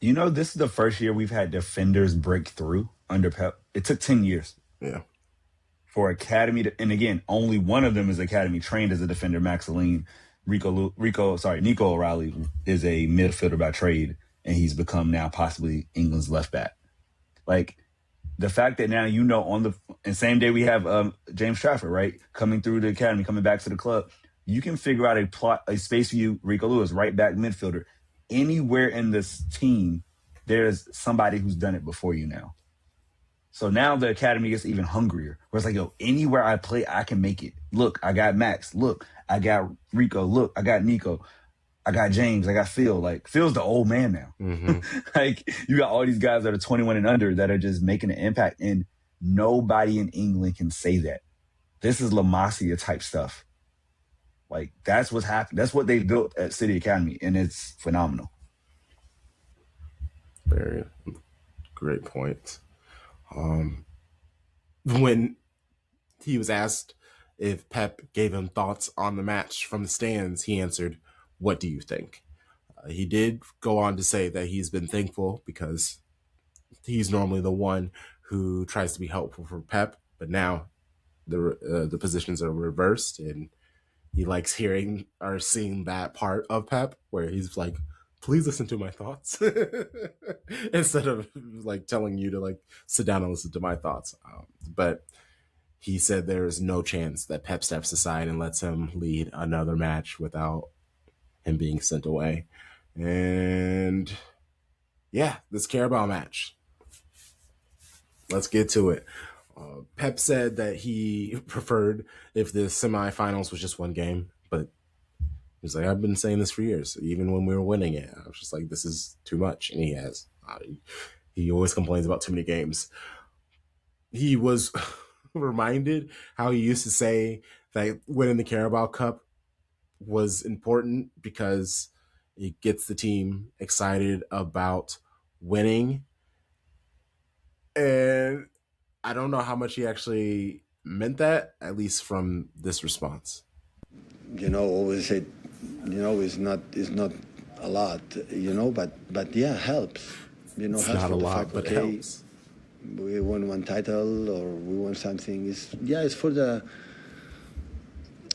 You know, this is the first year we've had defenders break through under Pep. It took 10 years. Yeah. For academy to, and again, only one of them is academy trained as a defender. Maxaline, Nico O'Reilly is a midfielder by trade, and he's become now possibly England's left back. Like the fact that now on the same day we have James Trafford, right, coming through the academy, coming back to the club, you can figure out a space for you, Rico Lewis, right back midfielder. Anywhere in this team, there's somebody who's done it before you now. So now the academy gets even hungrier. Where it's like, yo, anywhere I play, I can make it. Look, I got Max. Look, I got Rico. Look, I got Nico. I got James. I got Phil. Like, Phil's the old man now. Like, you got all these guys that are 21 and under that are just making an impact. And nobody in England can say that. This is La Masia type stuff. Like, that's what's happened. That's what they built at City Academy. And it's phenomenal. Very great point. When he was asked if Pep gave him thoughts on the match from the stands, he answered, "What do you think?" He did go on to say that he's been thankful because he's normally the one who tries to be helpful for Pep, but now the positions are reversed, and he likes hearing or seeing that part of Pep where he's like, please listen to my thoughts instead of like telling you to like sit down and listen to my thoughts. But he said there is no chance that Pep steps aside and lets him lead another match without him being sent away. And yeah, this Carabao match. let's get to it. Pep said that he preferred if the semifinals was just one game, but he's like, I've been saying this for years. Even when we were winning it, I was just like, this is too much. And he has. He always complains about too many games. He was reminded how he used to say that winning the Carabao Cup was important because it gets the team excited about winning. And I don't know how much he actually meant that, at least from this response. Always say, it's not a lot, but yeah, helps. It's helps not a for the lot, fact, but it okay, helps. We won one title or we won something. It's for the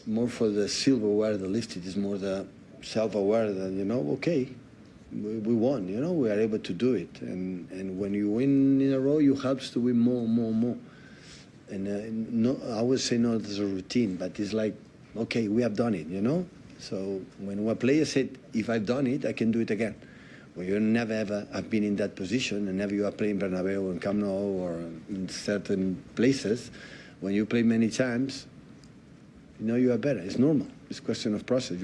more for the silverware, the lifted is more the self-aware that okay, we won. We are able to do it, and when you win in a row, you helps to win more. And no, I would say not as a routine, but it's like, okay, we have done it. So when a player said, if I've done it, I can do it again. Well, you never ever have been in that position, and never you are playing Bernardo and Camp Nou or in certain places. When you play many times, you are better. It's normal. It's a question of process.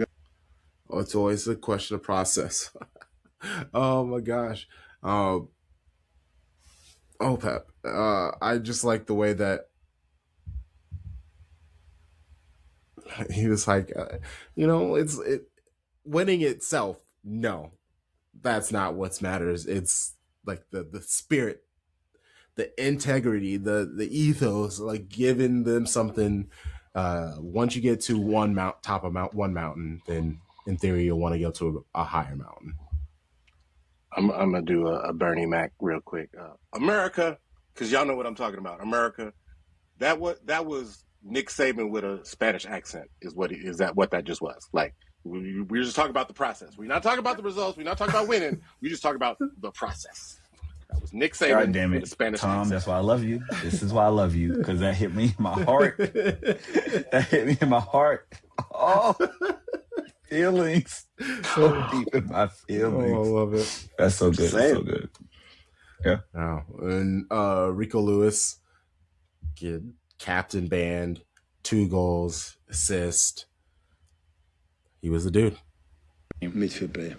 It's always a question of process. Oh my gosh. Pep. I just like the way that he was like, winning itself. No, that's not what matters. It's like the spirit, the integrity, the ethos, like giving them something. Once you get to one mountain, then in theory you'll want to go to a higher mountain. I'm gonna do a Bernie Mac real quick. America, because y'all know what I'm talking about. America, that was Nick Saban with a Spanish accent. What that just was? Like we were just talking about the process. We're not talking about the results. We're not talking about winning. We just talk about the process. That was Nick Saban God damn with it, a Spanish Tom. accent. That's why I love you. This is why I love you, because that hit me in my heart. That hit me in my heart. Oh, feelings. So deep in my feelings. Oh, I love it. That's so good. That's so good. Yeah. Oh, and Rico Lewis, captain band, 2 goals, assist. He was the dude. Midfield player.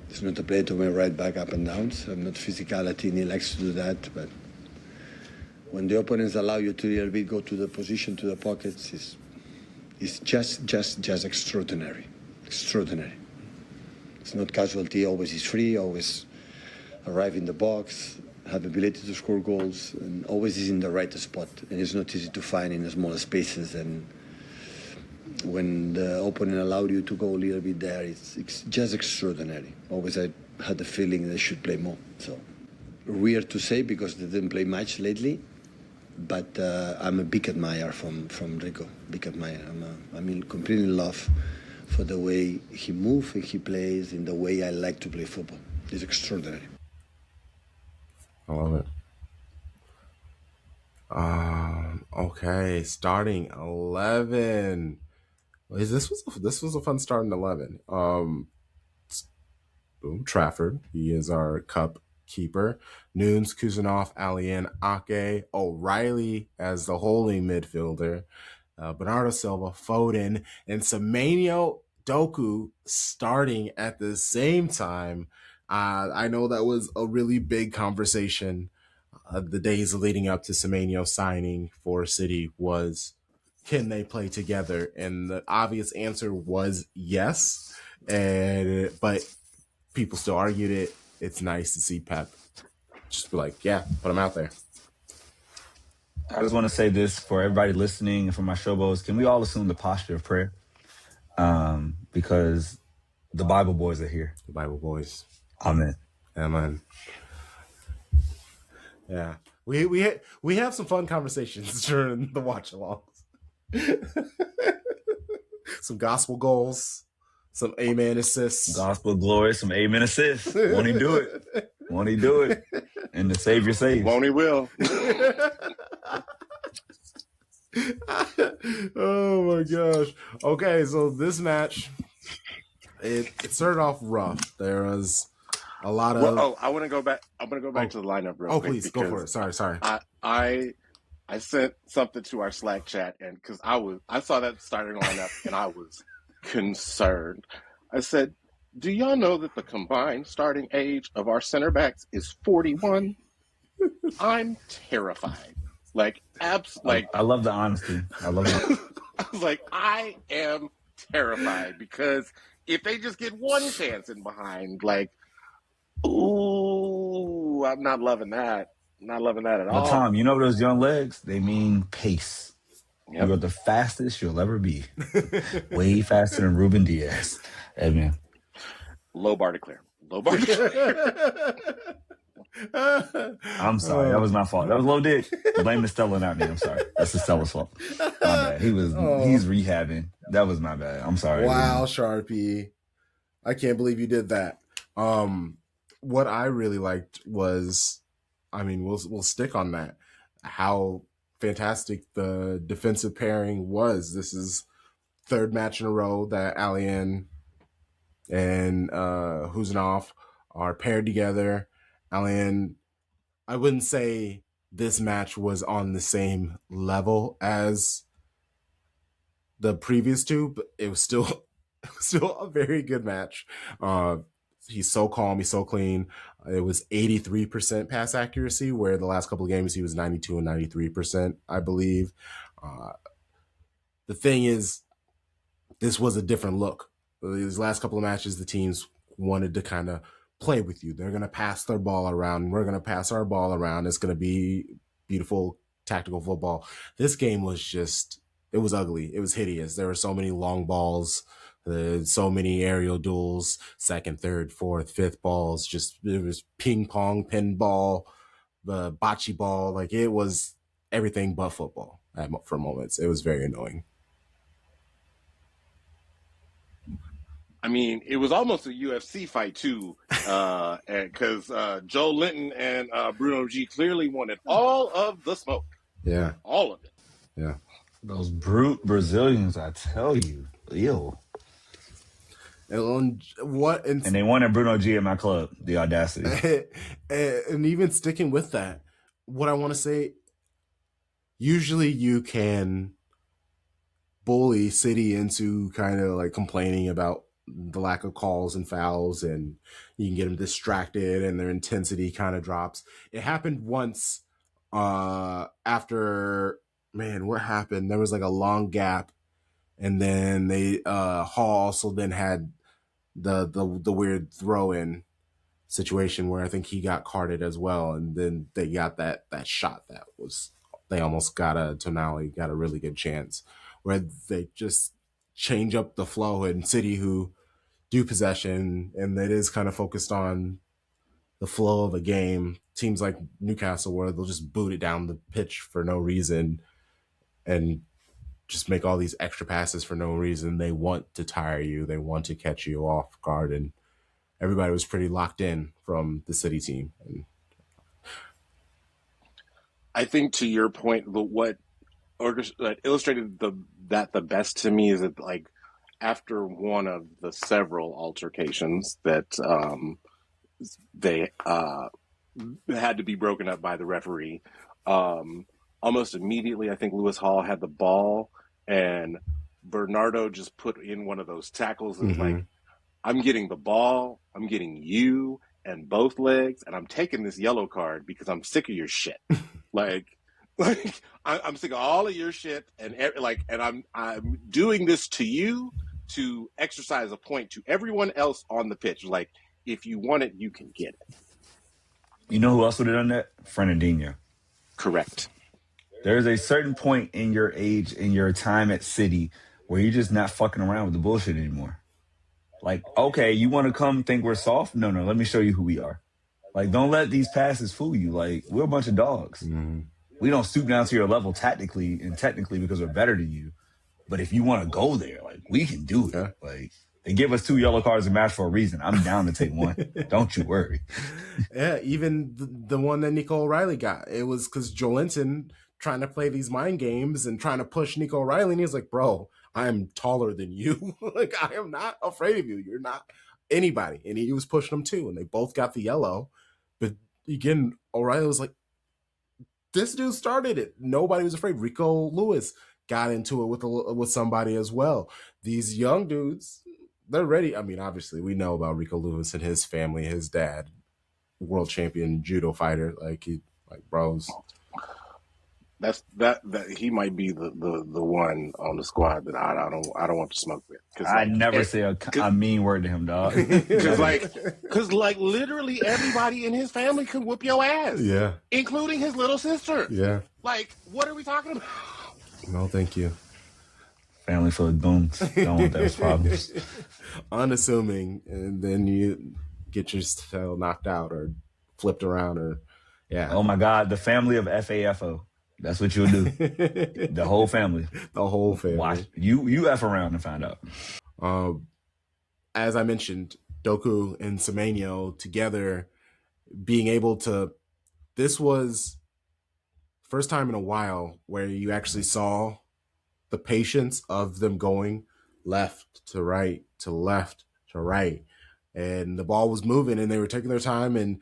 It's not a player to win right back up and down. So I'm not physicality, and he likes to do that. But when the opponents allow you to a little bit go to the position, to the pockets, it's just extraordinary. Extraordinary. It's not casualty, always is free, always arrive in the box, have ability to score goals, and always is in the right spot. And it's not easy to find in the smaller spaces. And when the opponent allowed you to go a little bit there, it's just extraordinary. Always I had the feeling they should play more. So weird to say because they didn't play much lately, but I'm a big admirer from Rico. Big admirer. I'm completely in love for the way he moves and he plays, and the way I like to play football. It's extraordinary. I love it. Okay, starting 11. This was a fun starting 11. Trafford. He is our cup keeper. Nunes, Kuzunov, Allian, Ake, O'Reilly as the holding midfielder. Bernardo, Silva, Foden, and Semenyo Doku starting at the same time. I know that was a really big conversation. The days leading up to Semenyo signing for City was, can they play together? And the obvious answer was yes. But people still argued it. It's nice to see Pep just be like, yeah, put him out there. I just want to say this for everybody listening and for my showboats. Can we all assume the posture of prayer? Because the Bible boys are here. The Bible boys. Amen. Amen. Yeah. We have some fun conversations during the watch alongs. Some gospel goals, some amen assists. Gospel glory, some amen assists. Won't he do it? Won't he do it? And the Savior saves. Won't he will. Oh my gosh. Okay, so this match, it started off rough. There was a lot Well, of. I want to go back. I'm going to go back to the lineup real quick. Please go for it. Sorry. I sent something to our Slack chat, and because I saw that starting lineup and I was concerned. I said, "Do y'all know that the combined starting age of our center backs is 41?" I'm terrified. I love the honesty. I love it. I was like, I am terrified because if they just get one chance in behind, ooh, I'm not loving that. Not loving that at But all. Tom, you know those young legs? They mean pace. Yep. You're the fastest you'll ever be. Way faster than Ruben Diaz. Hey, man. Low bar to clear. Low bar to clear. I'm sorry. That was my fault. That was low dick. Blame the Stella, not me. I'm sorry. That's the Stella's fault. My bad. He's rehabbing. That was my bad. I'm sorry. Wow, Sharpie. I can't believe you did that. What I really liked was, we'll stick on that. How fantastic the defensive pairing was. This is third match in a row that Allian and Kuzunov are paired together. Allian, I wouldn't say this match was on the same level as the previous two, but it was still a very good match. He's so calm, he's so clean. It was 83% pass accuracy, where the last couple of games he was 92 and 93%, I believe. The thing is, this was a different look. These last couple of matches, the teams wanted to kind of play with you. They're going to pass their ball around. We're going to pass our ball around. It's going to be beautiful tactical football. This game was just, it was ugly. It was hideous. There were so many long balls, so many aerial duels, second, third, fourth, fifth balls. Just, it was ping pong, pinball, the bocce ball. It was everything but football for moments. It was very annoying. It was almost a UFC fight too, because Joe Linton and Bruno G clearly wanted all of the smoke. Yeah, all of it. Yeah, those brute Brazilians, I tell you, ew. And they wanted Bruno G in my club. The audacity. And even sticking with that, what I want to say, usually you can bully City into kind of complaining about the lack of calls and fouls, and you can get them distracted and their intensity kind of drops. It happened once after, what happened? There was a long gap, and then they Hall also then had the weird throw-in situation where I think he got carded as well, and then they got that shot that was, they almost got Tonali got a really good chance where they just change up the flow, and City, who do possession and it is kind of focused on the flow of a game, teams like Newcastle, where they'll just boot it down the pitch for no reason and just make all these extra passes for no reason. They want to tire you. They want to catch you off guard, and everybody was pretty locked in from the City team. And I think, to your point, what illustrated that the best to me is that after one of the several altercations that they had to be broken up by the referee, almost immediately I think Lewis Hall had the ball, and Bernardo just put in one of those tackles and was I'm getting the ball, I'm getting you and both legs, and I'm taking this yellow card because I'm sick of your shit. I'm sick of all of your shit, and I'm doing this to you to exercise a point to everyone else on the pitch. If you want it, you can get it. You know who else would have done that? Fernandinho. Correct. There's a certain point in your age, in your time at City, where you're just not fucking around with the bullshit anymore. Okay, you want to come think we're soft? No, let me show you who we are. Don't let these passes fool you. We're a bunch of dogs. Mm-hmm. We don't stoop down to your level tactically and technically because we're better than you. But if you want to go there, we can do it. Yeah. They give us 2 yellow cards a match for a reason. I'm down to take one. Don't you worry. Yeah, even the one that Nico O'Reilly got, it was because Joelinton trying to play these mind games and trying to push Nico O'Reilly, and he's like, bro, I am taller than you. I am not afraid of you. You're not anybody, and he was pushing them too, and they both got the yellow. But again, O'Reilly was like, this dude started it. Nobody was afraid. Rico Lewis got into it with somebody as well. These young dudes, they're ready. I mean, obviously, we know about Rico Lewis and his family. His dad, world champion judo fighter, like bros. That he might be the one on the squad that I don't want to smoke with. I never say a mean word to him, dog. Because literally everybody in his family could whoop your ass. Yeah, including his little sister. Yeah, like what are we talking about? No, thank you. Family full of goons. Don't want those problems. Unassuming, and then you get yourself knocked out or flipped around, or Oh my God, the family of FAFO. That's what you'll do. The whole family. The whole family. Watch. You F around and find out. As I mentioned, Doku and Semenyo together being able to, this was first time in a while where you actually saw the patience of them going left to right to left to right. And the ball was moving and they were taking their time, and,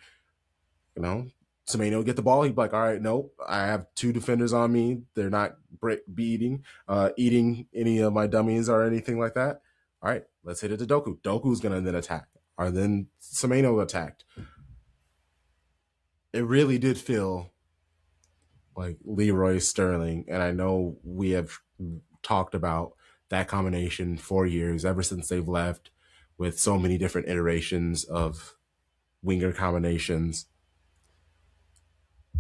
you know, Semenyo would get the ball. He'd be like, all right, nope, I have two defenders on me. They're not eating any of my dummies or anything like that. All right, let's hit it to Doku. Doku's going to then attack. Or then Semenyo attacked. It really did feel like Leroy Sterling. And I know we have talked about that combination for years, ever since they've left, with so many different iterations of winger combinations.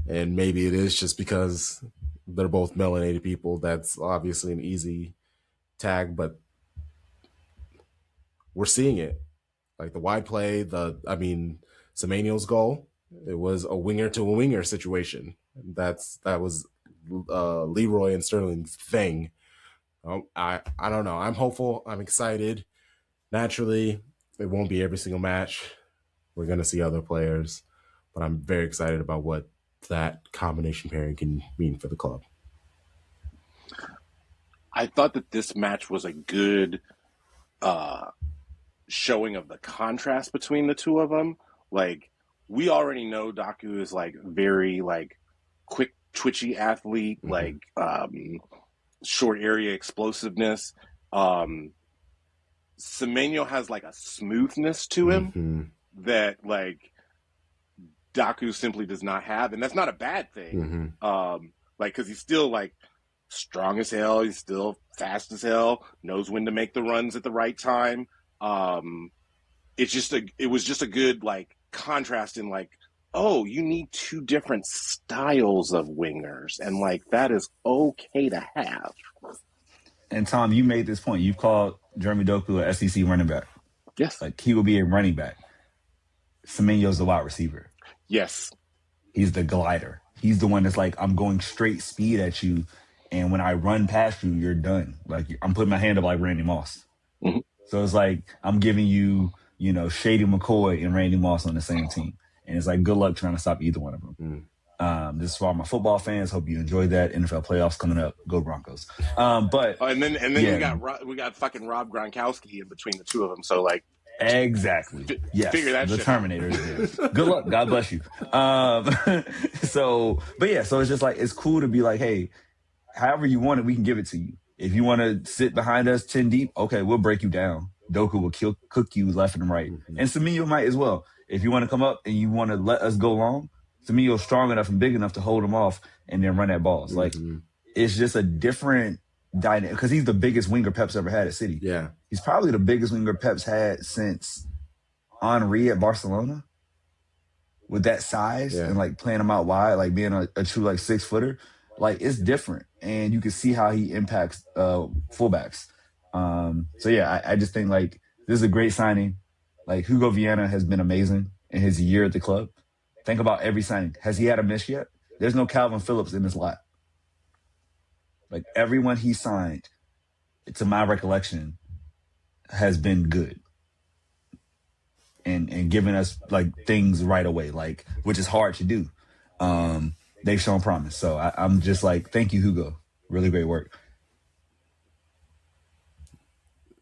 And maybe it is just because they're both melanated people. That's obviously an easy tag, but we're seeing it. Like the wide play, Semenyo's goal, it was a winger to a winger situation. That was Leroy and Sterling's thing. I don't know. I'm hopeful. I'm excited. Naturally, it won't be every single match. We're going to see other players, but I'm very excited about what that combination pairing can mean for the club. I thought that this match was a good showing of the contrast between the two of them. Like, we already know Doku is like very like quick, twitchy athlete, like short area explosiveness. Semenyo has like a smoothness to him that like Doku simply does not have, and that's not a bad thing. Because he's still like strong as hell, he's still fast as hell, knows when to make the runs at the right time. It was just a good like contrast in like, oh, you need two different styles of wingers, and like that is okay to have. And Tom, you made this point. You called Jeremy Doku a SEC running back. Yes, like he will be a running back. Semenyo's the wide receiver. Yes. He's the glider. He's the one that's like, I'm going straight speed at you, and when I run past you, you're done. Like, I'm putting my hand up like Randy Moss. So it's like, I'm giving you, Shady McCoy and Randy Moss on the same team. And it's like, good luck trying to stop either one of them. This is for all my football fans. Hope you enjoyed that. NFL playoffs coming up. Go Broncos. And then we got fucking Rob Gronkowski in between the two of them. So like, exactly. Yes. Figure that the shit Terminator is there. Good luck. God bless you. So it's just like, it's cool to be like, hey, however you want it, we can give it to you. If you want to sit behind us 10 deep, okay, we'll break you down. Doku will cook you left and right. And Semenyo might as well. If you want to come up and you want to let us go long, Semenyo's strong enough and big enough to hold him off and then run at balls. Like, it's just a different dynamic, because he's the biggest winger Pep's ever had at City. Yeah. He's probably the biggest winger Pep's had since Henry at Barcelona, with that size and like playing him out wide, like being a true like 6-footer. Like, it's different, and you can see how he impacts fullbacks. I just think like this is a great signing. Like, Hugo Viana has been amazing in his year at the club. Think about every signing. Has he had a miss yet? There's no Calvin Phillips in this lot. Like, everyone he signed, to my recollection, has been good. And giving us like things right away, like, which is hard to do. They've shown promise. So I'm just like, thank you, Hugo. Really great work.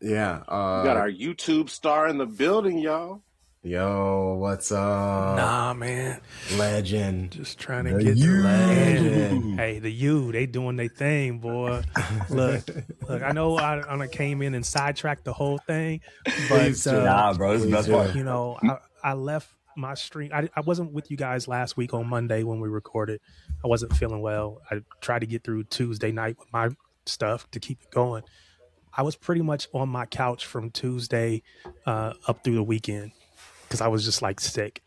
Yeah. We got our YouTube star in the building, y'all. Yo, what's up? Nah, man. Legend. Just trying to The get you. legend. Hey, the you, they doing their thing, boy. Look, I know I came in and sidetracked the whole thing, but Please do. Nah, bro, this is the best part. you know, I left my stream. I wasn't with you guys last week on Monday when we recorded. I wasn't feeling well. I tried to get through Tuesday night with my stuff to keep it going. I was pretty much on my couch from Tuesday up through the weekend because I was just like sick.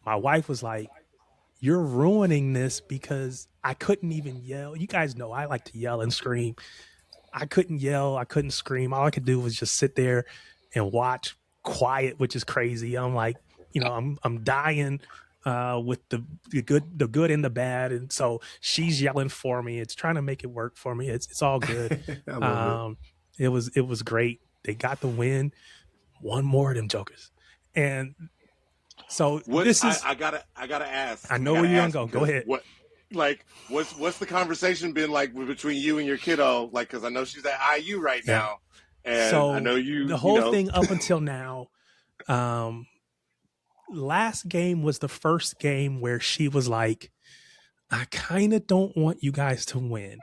My wife was like, "You're ruining this," because I couldn't even yell. You guys know I like to yell and scream. I couldn't yell. I couldn't scream. All I could do was just sit there and watch quiet, which is crazy. I'm like, I'm dying with the good and the bad. And so she's yelling for me. It's trying to make it work for me. It's all good. I love It was great. They got the win. One more of them jokers. And so this is, I gotta ask. I know where you're gonna go. Go ahead. What's the conversation been like between you and your kiddo? Like, because I know she's at IU right now, and so I know the whole thing up until now. Last game was the first game where she was like, I kind of don't want you guys to win.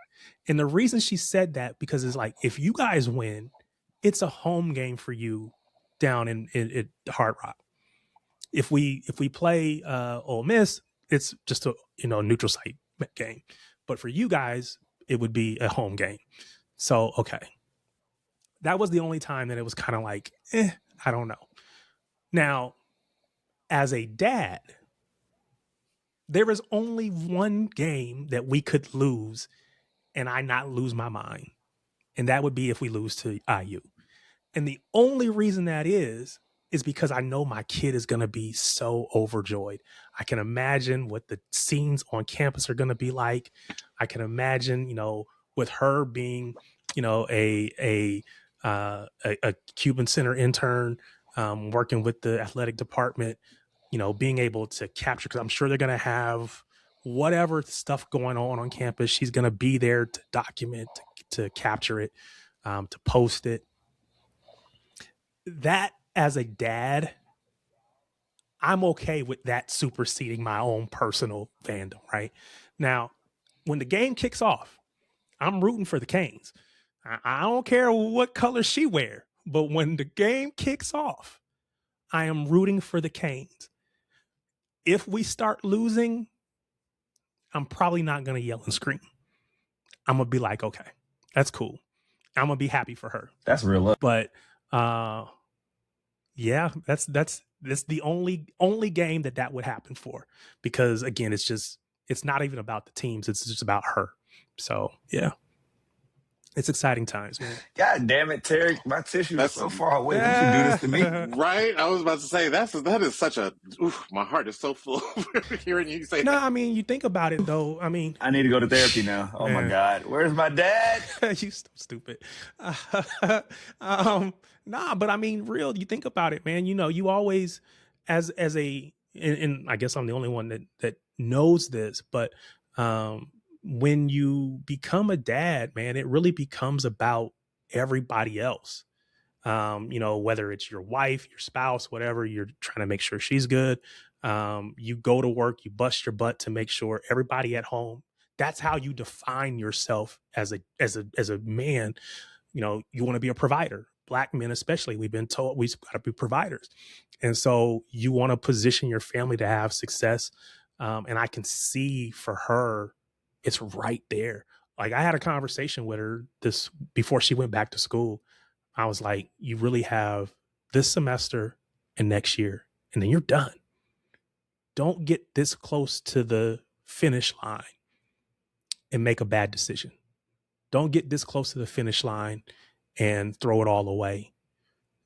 And the reason she said that, because it's like, if you guys win, it's a home game for you down in Hard Rock. If we play Ole Miss, it's just a neutral site game. But for you guys, it would be a home game. So, okay. That was the only time that it was kind of like, I don't know. Now, as a dad, there is only one game that we could lose and I not lose my mind. And that would be if we lose to IU. And the only reason that is because I know my kid is going to be so overjoyed. I can imagine what the scenes on campus are going to be like. I can imagine, with her being, a Cuban Center intern, working with the athletic department, being able to capture, because I'm sure they're going to have whatever stuff going on campus. She's going to be there to document, to capture it, to post it. That, as a dad, I'm okay with that superseding my own personal fandom, right? Now, when the game kicks off, I'm rooting for the Canes. I don't care what color she wear, but when the game kicks off, I am rooting for the Canes. If we start losing, I'm probably not going to yell and scream. I'm going to be like, okay, that's cool. I'm going to be happy for her. That's real love. But yeah, that's the only game that would happen for, because again, it's not even about the teams. It's just about her. So yeah, it's exciting times, man. God damn it, Terry. My tissue is so far away. You should do this to me. Right? I was about to say that is such a. My heart is so full hearing you say. No, that. I mean, you think about it though. I mean, I need to go to therapy now. Oh my God. Where's my dad? you so stupid. Nah, but I mean, real, you think about it, man. You always, as a, and I guess I'm the only one that knows this, but when you become a dad, man, it really becomes about everybody else. Whether it's your wife, your spouse, whatever, you're trying to make sure she's good. You go to work, you bust your butt to make sure everybody at home. That's how you define yourself as a man. You want to be a provider. Black men, especially, we've been told we've got to be providers. And so you want to position your family to have success. And I can see for her, it's right there. Like, I had a conversation with her before she went back to school. I was like, you really have this semester and next year, and then you're done. Don't get this close to the finish line and make a bad decision. Don't get this close to the finish line and throw it all away.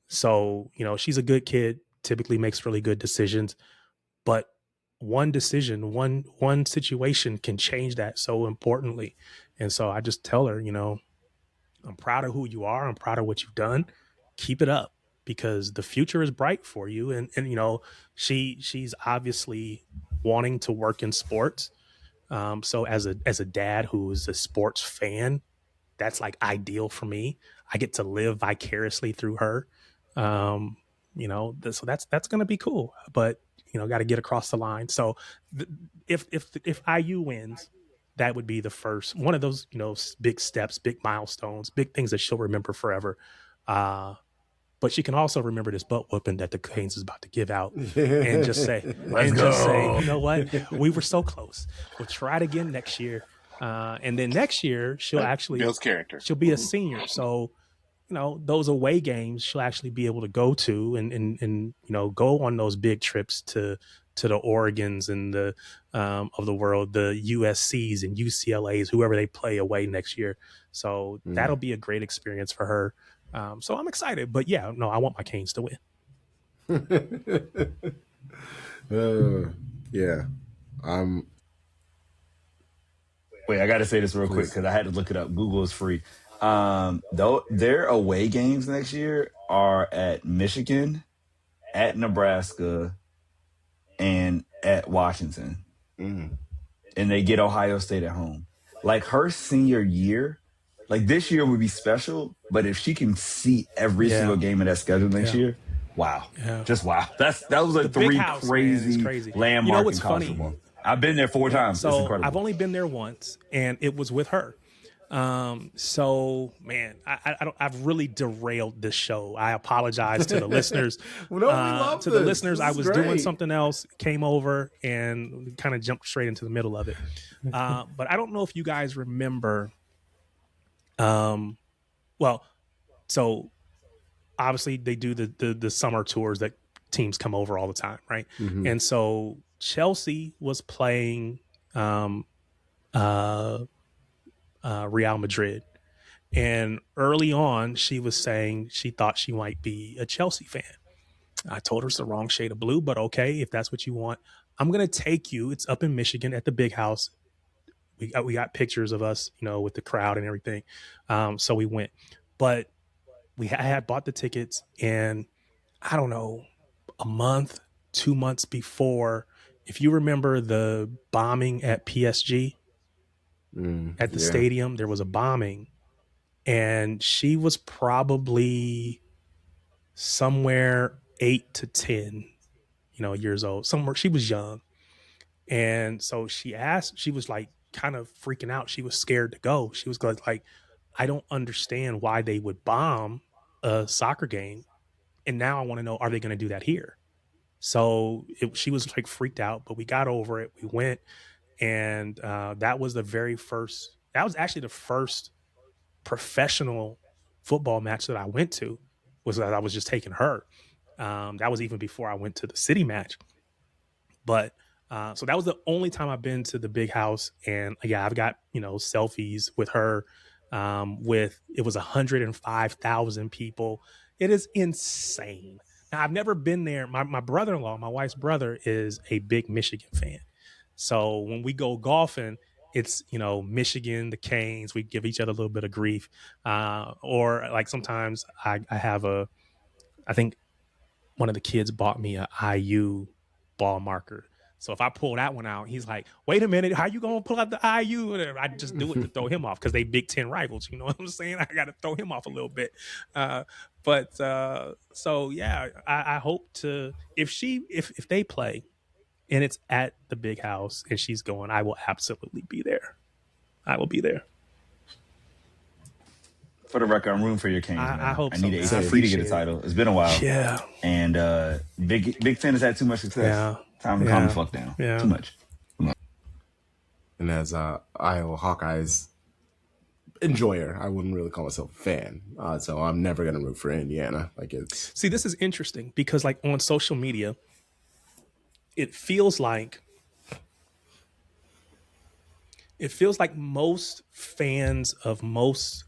So, she's a good kid, typically makes really good decisions, but one decision, one situation can change that so importantly. And so I just tell her, I'm proud of who you are. I'm proud of what you've done. Keep it up, because the future is bright for you. And she's obviously wanting to work in sports. So as a dad who is a sports fan, that's like ideal for me. I get to live vicariously through her. So that's going to be cool, but got to get across the line. So if IU wins, that would be the first one of those, big steps, big milestones, big things that she'll remember forever. But she can also remember this butt whooping that the Canes is about to give out, and just say, you know what, we were so close. We'll try it again next year, and then next year she'll actually Bill's character. She'll be a senior, so those away games she'll actually be able to go to, and go on those big trips to the Oregons and the of the world, the USCs and UCLAs, whoever they play away next year. So that'll be a great experience for her. So I'm excited, but I want my Canes to win. Yeah. Wait, I got to say this real quick because I had to look it up. Google is free. Though their away games next year are at Michigan, at Nebraska, and at Washington. And they get Ohio State at home. Like her senior year, like this year would be special, but if she can see every single game of that schedule next year, wow. Yeah. Just wow. That was like the 3 crazy landmark in college football. I've been there 4 times. So it's incredible. I've only been there once, and it was with her. So man, I've really derailed this show. I apologize to the listeners. We love to the listeners, I was doing something else, came over and kind of jumped straight into the middle of it. But I don't know if you guys remember. So obviously they do the summer tours that teams come over all the time, right? Mm-hmm. And so Chelsea was playing Real Madrid, and early on she was saying she thought she might be a Chelsea fan. I told her it's the wrong shade of blue, but okay, if that's what you want, I'm gonna take you. It's up in Michigan at the big house. We got pictures of us, with the crowd and everything. So we went, but I had bought the tickets, and I don't know, a month, 2 months before, if you remember the bombing at PSG, at the stadium, there was a bombing, and she was probably somewhere 8 to 10, years old. Somewhere she was young. And so she was like kind of freaking out. She was scared to go. She was like, I don't understand why they would bomb a soccer game. And now I want to know, are they going to do that here? So she was like freaked out, but we got over it. We went. And that was actually the first professional football match that I went to, was that I was just taking her. That was even before I went to the city match. But so that was the only time I've been to the big house. And I've got, selfies with her. It was 105,000 people. It is insane. Now, I've never been there. My brother-in-law, my wife's brother, is a big Michigan fan. So when we go golfing, it's, Michigan, the Canes, we give each other a little bit of grief. Or like sometimes I think one of the kids bought me a IU ball marker. So if I pull that one out, he's like, wait a minute, how you going to pull out the IU? I just do it to throw him off because they Big Ten rivals. You know what I'm saying? I got to throw him off a little bit. I hope to, if they play, and it's at the big house and she's going, I will absolutely be there. I will be there. For the record, I'm rooting for your Canes, man. I hope I need so. ACC to get a title. It's been a while. Yeah. And Big Ten has had too much success. Yeah. Time to calm the fuck down. Yeah. Too much. And as Iowa Hawkeyes enjoyer, I wouldn't really call myself a fan. So I'm never going to root for Indiana. See, this is interesting because like on social media, it feels like most fans of most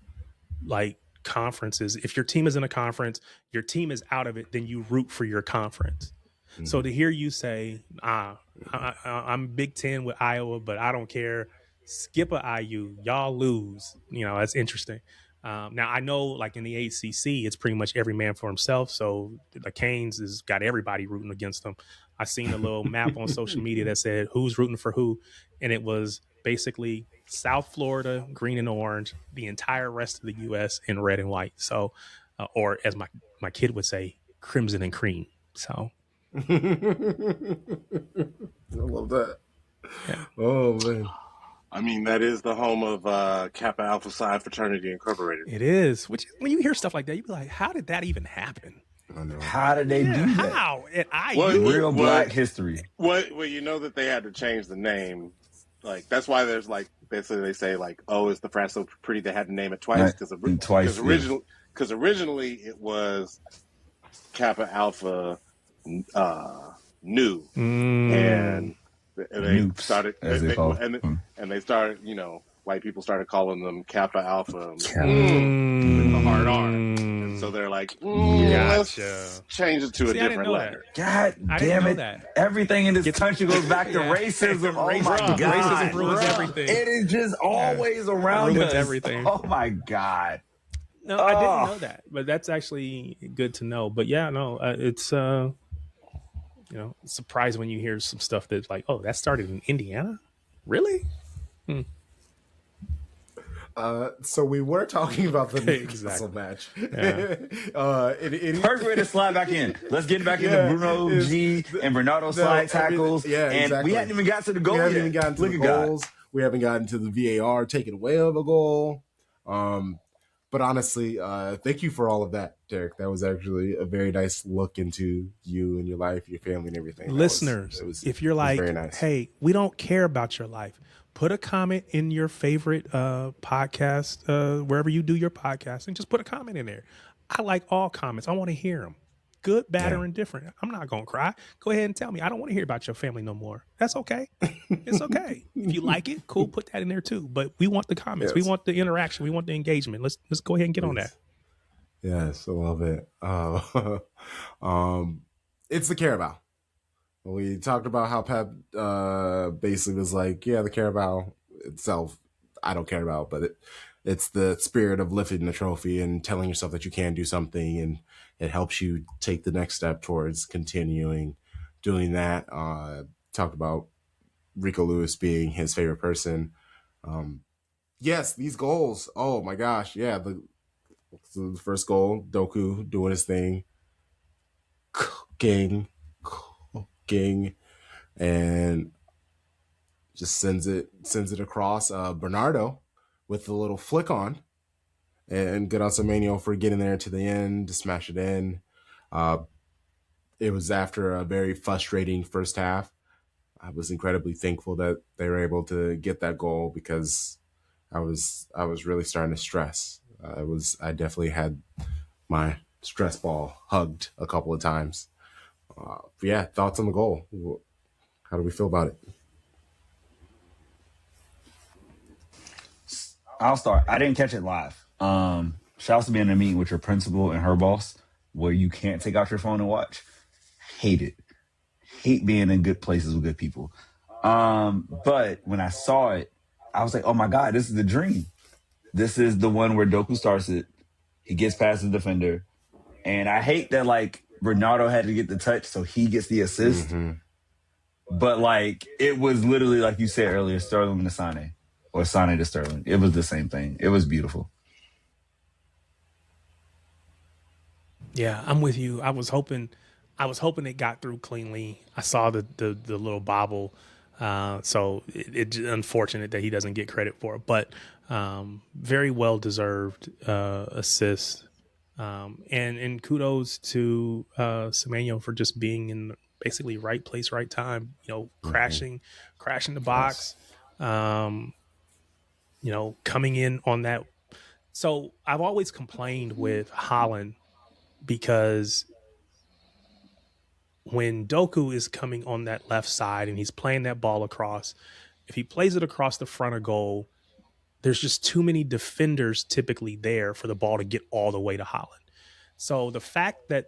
like conferences, if your team is in a conference, your team is out of it, then you root for your conference. Mm-hmm. So to hear you say, I'm Big Ten with Iowa, but I don't care. Skip a IU, y'all lose. That's interesting. Now I know like in the ACC, it's pretty much every man for himself. So the Canes has got everybody rooting against them. I seen a little map on social media that said who's rooting for who, and it was basically South Florida, green and orange, the entire rest of the U.S. in red and white. So, or as my kid would say, crimson and cream. So, I love that. yeah. Oh man. I mean, that is the home of Kappa Alpha Psi Fraternity Incorporated. It is. Which, when you hear stuff like that, you be like, how did that even happen? I know. How did they do that? How? Real Black history. Well, you know that they had to change the name. Like, that's why there's like, basically they say like, oh, is the frat so pretty they had to name it twice? Because originally it was Kappa Alpha Nu. And they started, and they started, you know, white people started calling them Kappa Alpha with the hard R. And so they're like, let's change it to a different letter. God damn it. Everything in this country goes back to racism. Oh my God. Racism ruins everything. It is just always around us. Everything. Oh my God. No, I didn't know that, but that's actually good to know. But yeah, no, it's, you know, surprised when you hear some stuff that's like, oh, that started in Indiana? Really? So we were talking about the Newcastle match. Yeah. Perfect way to slide back in. Let's get back into Bruno G and Bernardo slide tackles. Yeah, exactly. And we hadn't even got to the goal yet. We haven't even gotten to the goals. We haven't gotten to the VAR taking away of a goal. But honestly, thank you for all of that, Derek. That was actually a very nice look into you and your life, your family, and everything. Listeners, if you're like, nice. Hey, we don't care about your life, put a comment in your favorite podcast, wherever you do your podcast, and just put a comment in there. I like all comments. I want to hear them. Good, bad, or indifferent. I'm not going to cry. Go ahead and tell me. I don't want to hear about your family no more. That's okay. It's okay. If you like it, cool, put that in there too. But we want the comments. Yes. We want the interaction. We want the engagement. Let's go ahead and get on that. Yes, I love it. It's the Carabao. We talked about how Pep basically was like, yeah, the Carabao itself, I don't care about, but it's the spirit of lifting the trophy and telling yourself that you can do something, and it helps you take the next step towards continuing doing that. Talked about Rico Lewis being his favorite person. Yes, these goals. Oh my gosh. Yeah. The first goal, Doku doing his thing. Cooking, and just sends it across. Bernardo with the little flick on, and good on Semenyo for getting there to the end to smash it in. It was after a very frustrating first half. I was incredibly thankful that they were able to get that goal, because I was really starting to stress. I definitely had my stress ball hugged a couple of times. Yeah, thoughts on the goal? How do we feel about it? I'll start. I didn't catch it live. Shouts to being in a meeting with your principal and her boss where you can't take out your phone and watch. Hate it. Hate being in good places with good people. But when I saw it, I was like, oh my God, this is the dream. This is the one where Doku starts it. He gets past the defender. And I hate that, like, Bernardo had to get the touch so he gets the assist. Mm-hmm. But, like, it was literally, like you said earlier, Sterling to Sane. Or Sane to Sterling. It was the same thing. It was beautiful. Yeah, I'm with you. I was hoping it got through cleanly. I saw the little bobble. So it's unfortunate that he doesn't get credit for it. But very well-deserved assist. And kudos to Semenyo for just being in basically right place, right time, you know, crashing the box, you know, coming in on that. So I've always complained with Holland, because when Doku is coming on that left side and he's playing that ball across, if he plays it across the front of goal, there's just too many defenders typically there for the ball to get all the way to Holland. So the fact that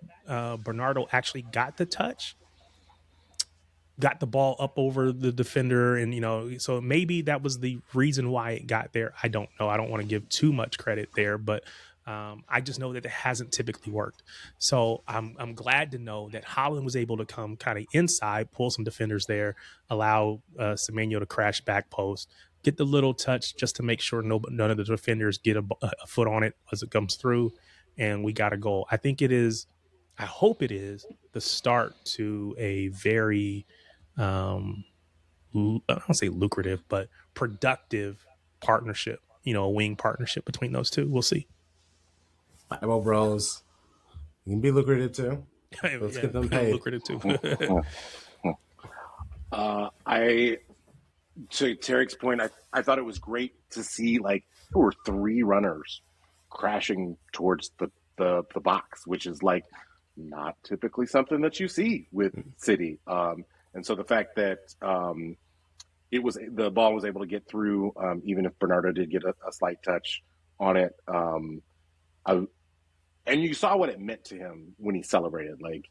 Bernardo actually got the touch, got the ball up over the defender, and, you know, so maybe that was the reason why it got there. I don't know. I don't want to give too much credit there, but I just know that it hasn't typically worked. So I'm glad to know that Holland was able to come kind of inside, pull some defenders there, allow Semenyo to crash back post, get the little touch just to make sure none of the defenders get a foot on it as it comes through, and we got a goal. I think it is. I hope it is the start to a very, I don't say lucrative, but productive partnership. A wing partnership between those two. We'll see. Bible Bros. You can be lucrative too. Let's get them paid. Lucrative too. To Tarek's point, I thought it was great to see like there were 3 runners crashing towards the box, which is like not typically something that you see with City. And so the fact that the ball was able to get through, even if Bernardo did get a slight touch on it, and you saw what it meant to him when he celebrated. Like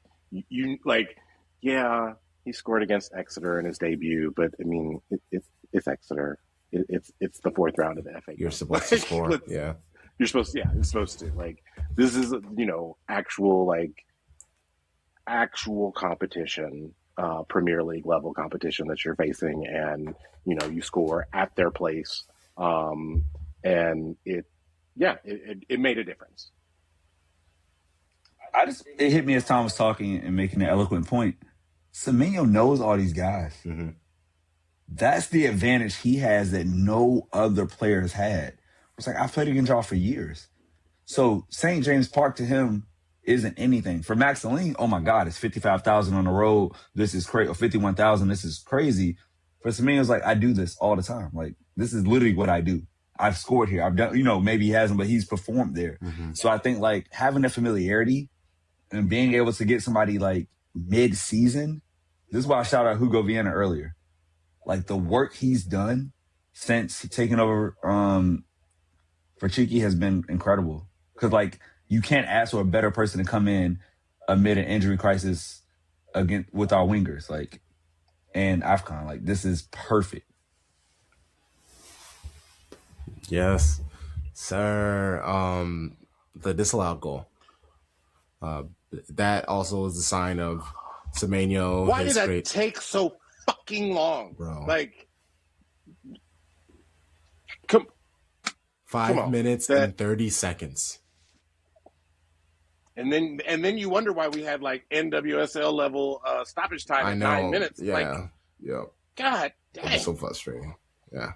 he scored against Exeter in his debut, but I mean, it's Exeter. It's the 4th round of the FA Cup. You're supposed to score. Yeah. You're supposed to. Yeah, you're supposed to. Like, this is, actual competition, Premier League level competition that you're facing, and, you score at their place. And it made a difference. It hit me as Tom was talking and making an eloquent point. Semenyo knows all these guys. Mm-hmm. That's the advantage he has that no other player has had. It's like, I've played against y'all for years. So St. James Park to him isn't anything. For Maxine, oh my God, it's 55,000 on the road. This is crazy. Or 51,000. This is crazy. For Semenyo's like, I do this all the time. Like, this is literally what I do. I've scored here. I've done, maybe he hasn't, but he's performed there. Mm-hmm. So I think like having that familiarity and being able to get somebody like mid-season, this is why I shouted out Hugo Viana earlier. Like the work he's done since taking over for Cherki has been incredible. Because like you can't ask for a better person to come in amid an injury crisis again with our wingers, like, and AFCON. Like this is perfect. Yes, sir. The disallowed goal. That also is a sign of Semenyo. Why did that take so fucking long, bro? Like, 5 minutes and 30 seconds. And then you wonder why we had like NWSL level stoppage time at 9 minutes. Yeah. God dang. It's so frustrating. Yeah.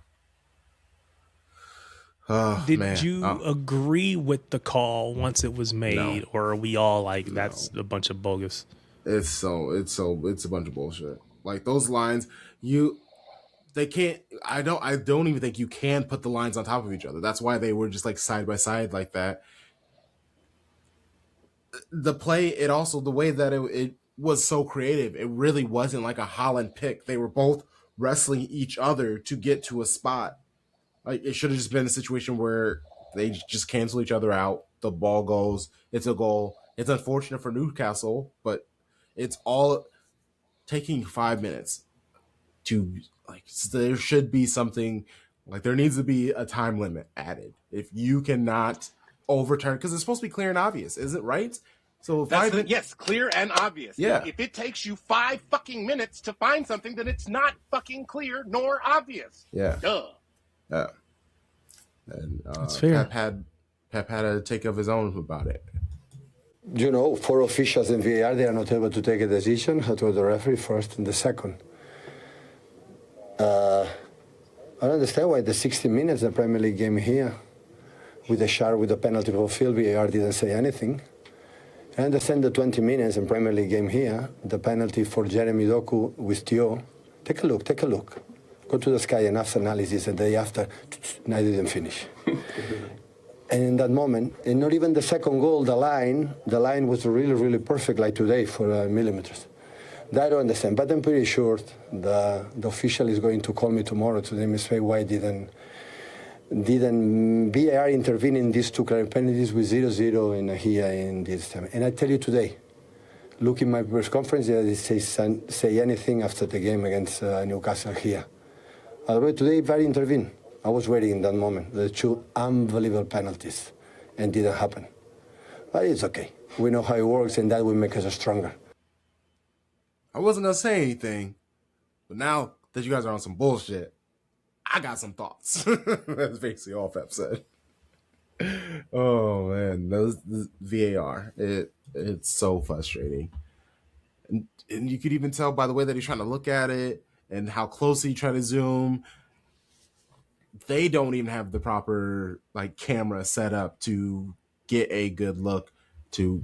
Did you agree with the call once it was made, or are we all like, that's a bunch of bogus? It's a bunch of bullshit. Like those lines, they can't. I don't even think you can put the lines on top of each other. That's why they were just like side by side like that. The play, it also the way that it was so creative. It really wasn't like a Holland pick. They were both wrestling each other to get to a spot. Like it should have just been a situation where they just cancel each other out. The ball goes. It's a goal. It's unfortunate for Newcastle, but it's all taking 5 minutes to like. There should be something like there needs to be a time limit added. If you cannot overturn, because it's supposed to be clear and obvious, is it right? So yes, clear and obvious. Yeah. If it takes you 5 fucking minutes to find something, then it's not fucking clear nor obvious. Yeah. Duh. Yeah. And That's fair. Pep had a take of his own about it. 4 officials in VAR, they are not able to take a decision. It was the referee first and the second. I don't understand why the 60 minutes the Premier League game here, with the shot with the penalty for field, VAR didn't say anything. I understand the 20 minutes in Premier League game here, the penalty for Jeremy Doku with Tio. Take a look. Go to the Sky and after analysis, and the day after, and I didn't finish. And in that moment, and not even the second goal, the line was really, really perfect like today for millimeters. That I don't understand, but I'm pretty sure the official is going to call me tomorrow to demonstrate why didn't VAR intervene in these 2 clear penalties with 0-0 in here in this time. And I tell you today, look in my press conference, they say anything after the game against Newcastle here. Although today VAR intervened. I was waiting in that moment. The 2 unbelievable penalties, and didn't happen. But it's okay. We know how it works, and that will make us stronger. I wasn't gonna say anything, but now that you guys are on some bullshit, I got some thoughts. That's basically all Pep said. Oh man, the VAR, it's so frustrating, and you could even tell by the way that he's trying to look at it and how closely he try to zoom. They don't even have the proper like camera set up to get a good look to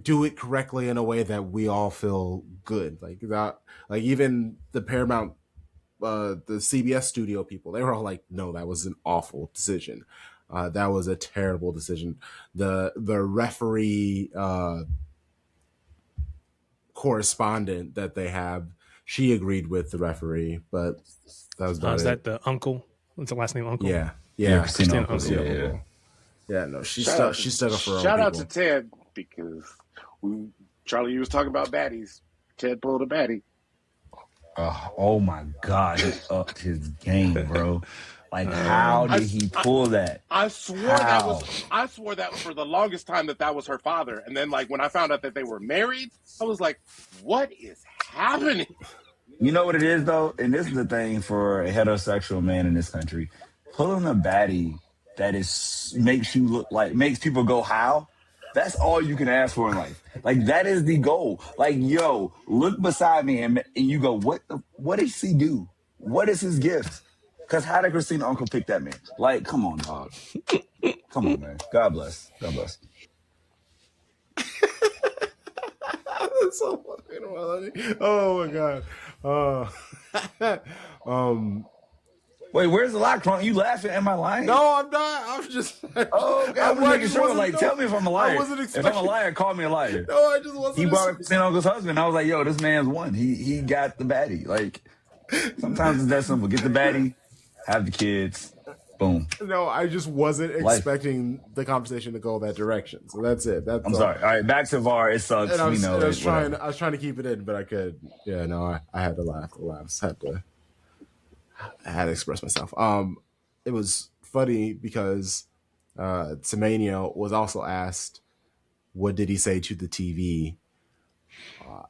do it correctly in a way that we all feel good. Like that, like even the Paramount, the CBS studio people, they were all like, "No, that was an awful decision. That was a terrible decision." The referee correspondent that they have, she agreed with the referee, but that was about Is it. that the uncle? What's the last name? Uncle? Yeah, Christina. Yeah. No, she stuck up for her own Shout out to people. Ted, because Charlie was talking about baddies. Ted pulled a baddie. Oh my God, he upped his game, bro. Like, how did he pull that? I swore that for the longest time that was her father, and then like when I found out that they were married, I was like, "What is happening?" You know what it is though, and this is the thing for a heterosexual man in this country: pulling a baddie that makes people go, "How?" That's all you can ask for in life. Like, that is the goal. Like, yo, look beside me and you go, what does he do? What is his gift? Because how did Christina uncle pick that man? Like, come on, dog. Come on, man. God bless. God bless. That's so fucking funny. Oh my god. Wait, where's the lie, Crunk? You laughing? Am I lying? No, I'm not. I'm just. Oh, okay. I'm making sure. Like, tell me if I'm a liar. I wasn't expecting. If I'm a liar, call me a liar. No, I just wasn't. He brought up Christina uncle's husband. I was like, yo, this man's won. He got the baddie. Like, sometimes it's that simple. Get the baddie, have the kids, boom. No, I just wasn't expecting the conversation to go that direction. So that's it. That's I'm sorry. All right, back to VAR. It sucks. And I was trying to keep it in, but I could. Yeah, no, I had to laugh. I had to express myself. It was funny because Semenya was also asked, what did he say to the TV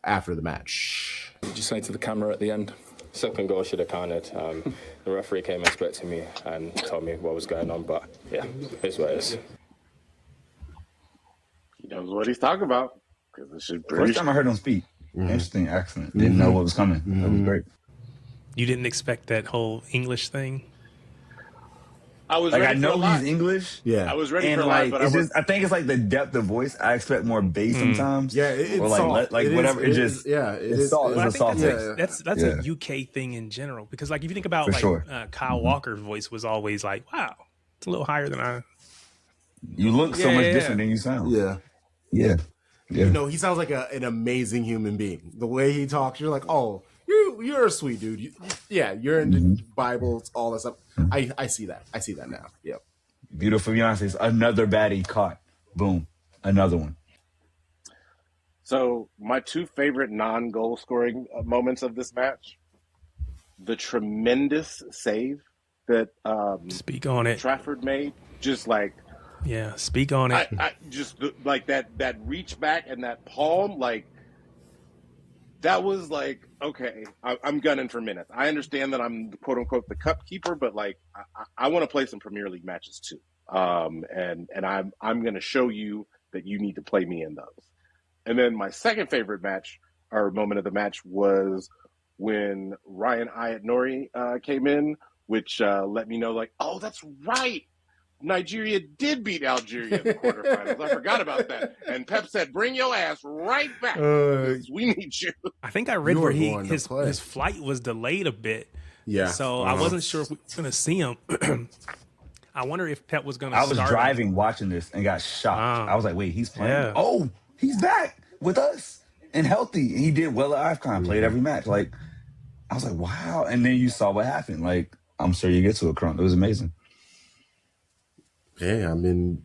after the match? What did you say to the camera at the end? Second goal should have counted. The referee came and spoke to me and told me what was going on, but yeah, it's what it is. He knows what he's talking about. First time I heard him speak. Interesting accent. Didn't know what was coming. That was great. You didn't expect that whole English thing? I was like, ready I know for a lot. he's English. Yeah, I was ready and for a like, lot, but I think it's like the depth of voice. I expect more bass sometimes. Yeah, it's or like soft. whatever. It's soft. Well, It's a soft that's, text. that's a UK thing in general, because like if you think about Kyle Walker's voice was always like, wow, it's a little higher than I. You look so much different than you sound. Yeah. You know, he sounds like an amazing human being. The way he talks, you're like, oh, you're a sweet dude. You're into Bibles, all that stuff. I see that. I see that now. Yep. Beautiful Beyonce's another baddie caught. Boom. Another one. So my two favorite non-goal scoring moments of this match: the tremendous save that speak on it Trafford made, just like speak on it. I just like that reach back and that palm, like that was like, okay, I'm gunning for minutes. I understand that I'm quote unquote the cup keeper, but like I want to play some Premier League matches too, and I'm going to show you that you need to play me in those. And then my second favorite match or moment of the match was when Ryan Ayat-Nouri came in, which let me know like, oh, that's right. Nigeria did beat Algeria in the quarterfinals. I forgot about that. And Pep said, bring your ass right back. We need you. I think I read where his flight was delayed a bit. Yeah. So I wasn't sure if we were going to see him. I wonder if Pep was going to I was driving watching this and got shocked. I was like, wait, he's playing? Yeah. Oh, he's back with us and healthy. And he did well at AFCON, played every match. Like, I was like, wow. And then you saw what happened. Like, I'm sure you get to it, Crunk. It was amazing. Yeah, I mean,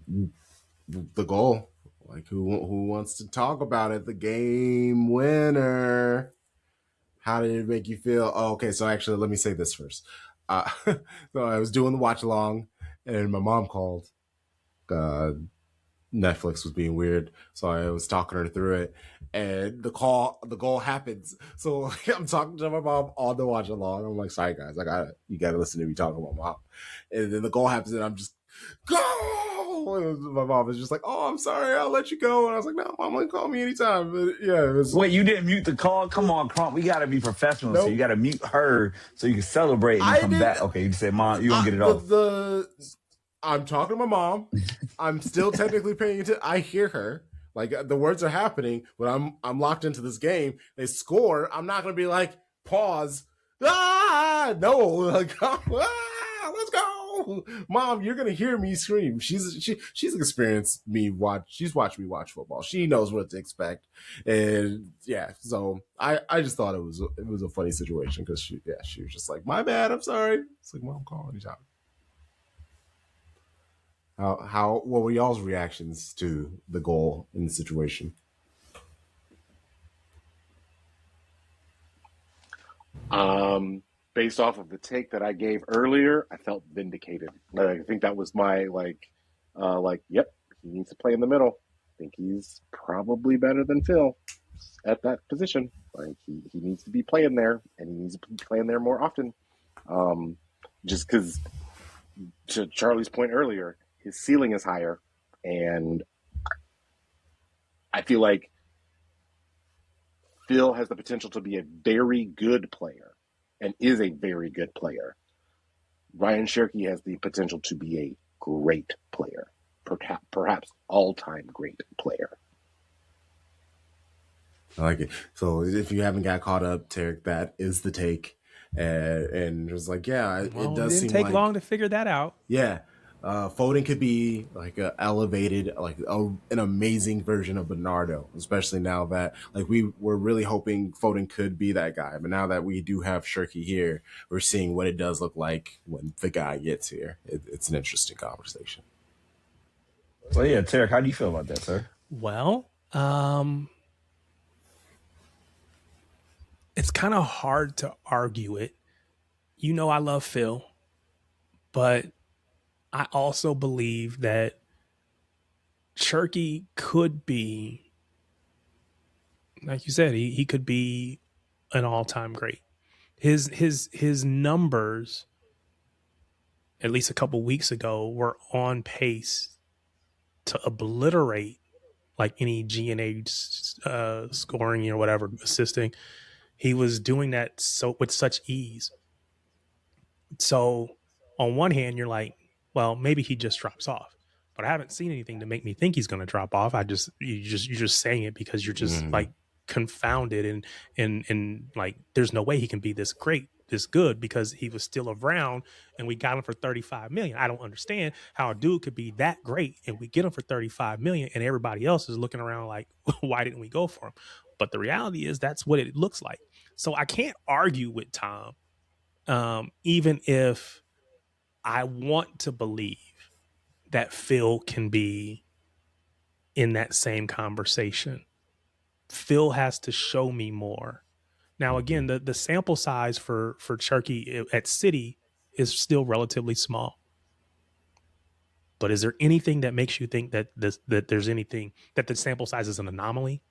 the goal. Like, who wants to talk about it? The game winner. How did it make you feel? Oh, okay, so actually, let me say this first. So I was doing the watch along, and my mom called Netflix was being weird, so I was talking her through it, and the goal happens. So like, I'm talking to my mom on the watch along. I'm like, sorry guys, you gotta listen to me talking about mom. And then the goal happens, and I'm just go. And my mom was just like, oh, I'm sorry, I'll let you go. And I was like, no, mom, like, call me anytime. But yeah, it was. Wait, you didn't mute the call? Come on, Crump. We got to be professional. Nope. So you got to mute her so you can celebrate and then come back. Okay, you said, Mom, you going to get it off. I'm talking to my mom. I'm still technically paying attention. I hear her. Like, the words are happening, but I'm locked into this game. They score. I'm not going to be like, pause. No. Like, let's go. Mom, you're going to hear me scream. She's experienced me she's watched me watch football. She knows what to expect. And yeah, so I just thought it was a funny situation because she was just like, my bad, I'm sorry. It's like, Mom, call anytime. What were y'all's reactions to the goal in the situation? Based off of the take that I gave earlier, I felt vindicated. I think that was my yep, he needs to play in the middle. I think he's probably better than Phil at that position. Like he needs to be playing there, and he needs to be playing there more often. Just because, to Charlie's point earlier, his ceiling is higher, and I feel like Phil has the potential to be a very good player and is a very good player. Ryan Cherki has the potential to be a great player, perhaps all-time great player. I like it. So if you haven't got caught up, Tarek, that is the take. And it was like, yeah, it does seem didn't take long to figure that out. Yeah. Foden could be like an elevated, like an amazing version of Bernardo, especially now that like we were really hoping Foden could be that guy. But now that we do have Cherki here, we're seeing what it does look like when the guy gets here. It's an interesting conversation. Well, yeah, Tarek, how do you feel about that, sir? Well, it's kind of hard to argue it. You know, I love Phil, but I also believe that Cherki could be, like you said, he could be an all-time great. His numbers, at least a couple weeks ago, were on pace to obliterate like any G&A scoring or whatever, assisting. He was doing that with such ease. So on one hand, you're like, well, maybe he just drops off, but I haven't seen anything to make me think he's going to drop off. You're just saying it because you're just like confounded and like, there's no way he can be this great, this good, because he was still around and we got him for 35 million. I don't understand how a dude could be that great and we get him for 35 million and everybody else is looking around like, why didn't we go for him? But the reality is that's what it looks like. So I can't argue with Tom. Even if I want to believe that Phil can be in that same conversation, Phil has to show me more. Now, again, the sample size for Cherki at City is still relatively small. But is there anything that makes you think that there's anything, that the sample size is an anomaly?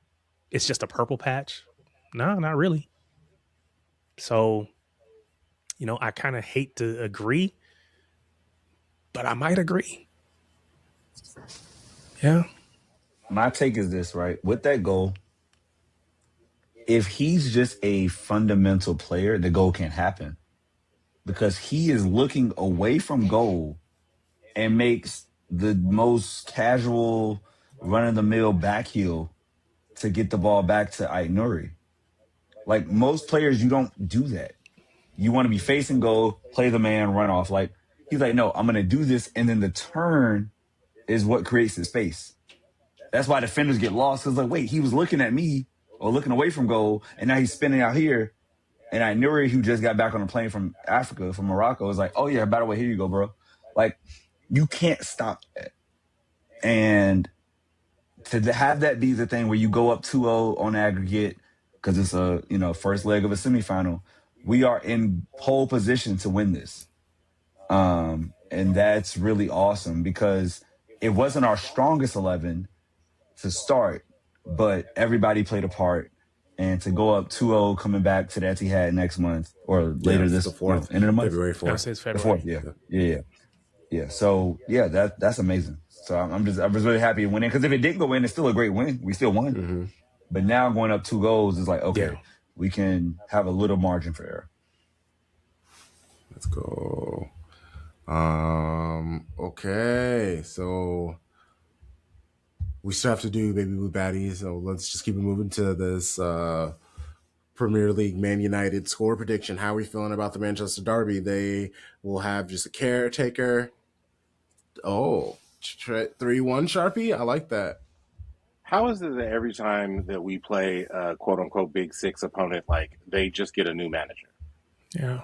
It's just a purple patch? No, not really. So, you know, I kind of hate to agree, but I might agree. Yeah. My take is this, right? With that goal, if he's just a fundamental player, the goal can't happen because he is looking away from goal and makes the most casual run-of-the-mill back heel to get the ball back to Aït-Nouri. Like most players, you don't do that. You want to be facing goal, play the man, run off. Like he's like, no, I'm going to do this. And then the turn is what creates the space. That's why defenders get lost. Because like, wait, he was looking at me or looking away from goal, and now he's spinning out here. And Aït-Nouri, who just got back on a plane from Africa, from Morocco, is like, oh yeah, by the way, here you go, bro. Like, you can't stop that. And to have that be the thing where you go up 2-0 on aggregate, because it's a, you know, first leg of a semifinal, we are in pole position to win this. And that's really awesome because it wasn't our strongest 11 to start, but everybody played a part. And to go up 2-0 coming back to the Etihad next month or later it's the this, no, 4th, end of the month? February I 4th. say it's The February. 4th, yeah. So yeah, that's amazing. So I was really happy to win it, because if it didn't go in, it's still a great win. We still won. Mm-hmm. But now going up 2 goals is like, okay, Yeah. we can have a little margin for error. Let's go. Okay, so we still have to do Baby Blue Baddies, so let's just keep it moving to this Premier League Man United score prediction. How are we feeling about the Manchester Derby? They will have just a caretaker. 3-1 Sharpie? I like that. How is it that every time that we play a quote unquote big six opponent, like they just get a new manager? Yeah.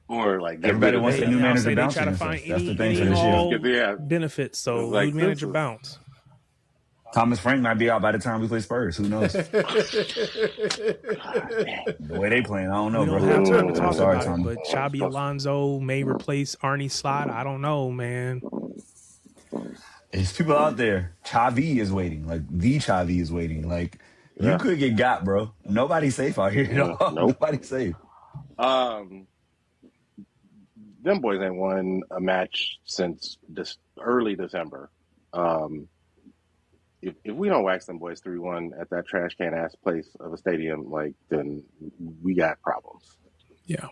Or like Everybody wants a new I'll manager say they bouncing. try to find That's the thing any for this year. all Yeah. benefits. So Like, new manager this is- bounce. Thomas Frank might be out by the time we play Spurs. Who knows? The way they playing, I don't know, We bro. don't have time to I'm talk sorry, about Tommy. it, but Xabi Alonso may replace Arnie Slot. I don't know, man. There's people out there. Xavi is waiting. Like, the Xavi is waiting. Like, you could get got, bro. Nobody's safe out here at all. Nope. Nobody's safe. Them boys ain't won a match since this early December. If we don't wax them boys 3-1 at that trash can ass place of a stadium, like, then we got problems. Yeah.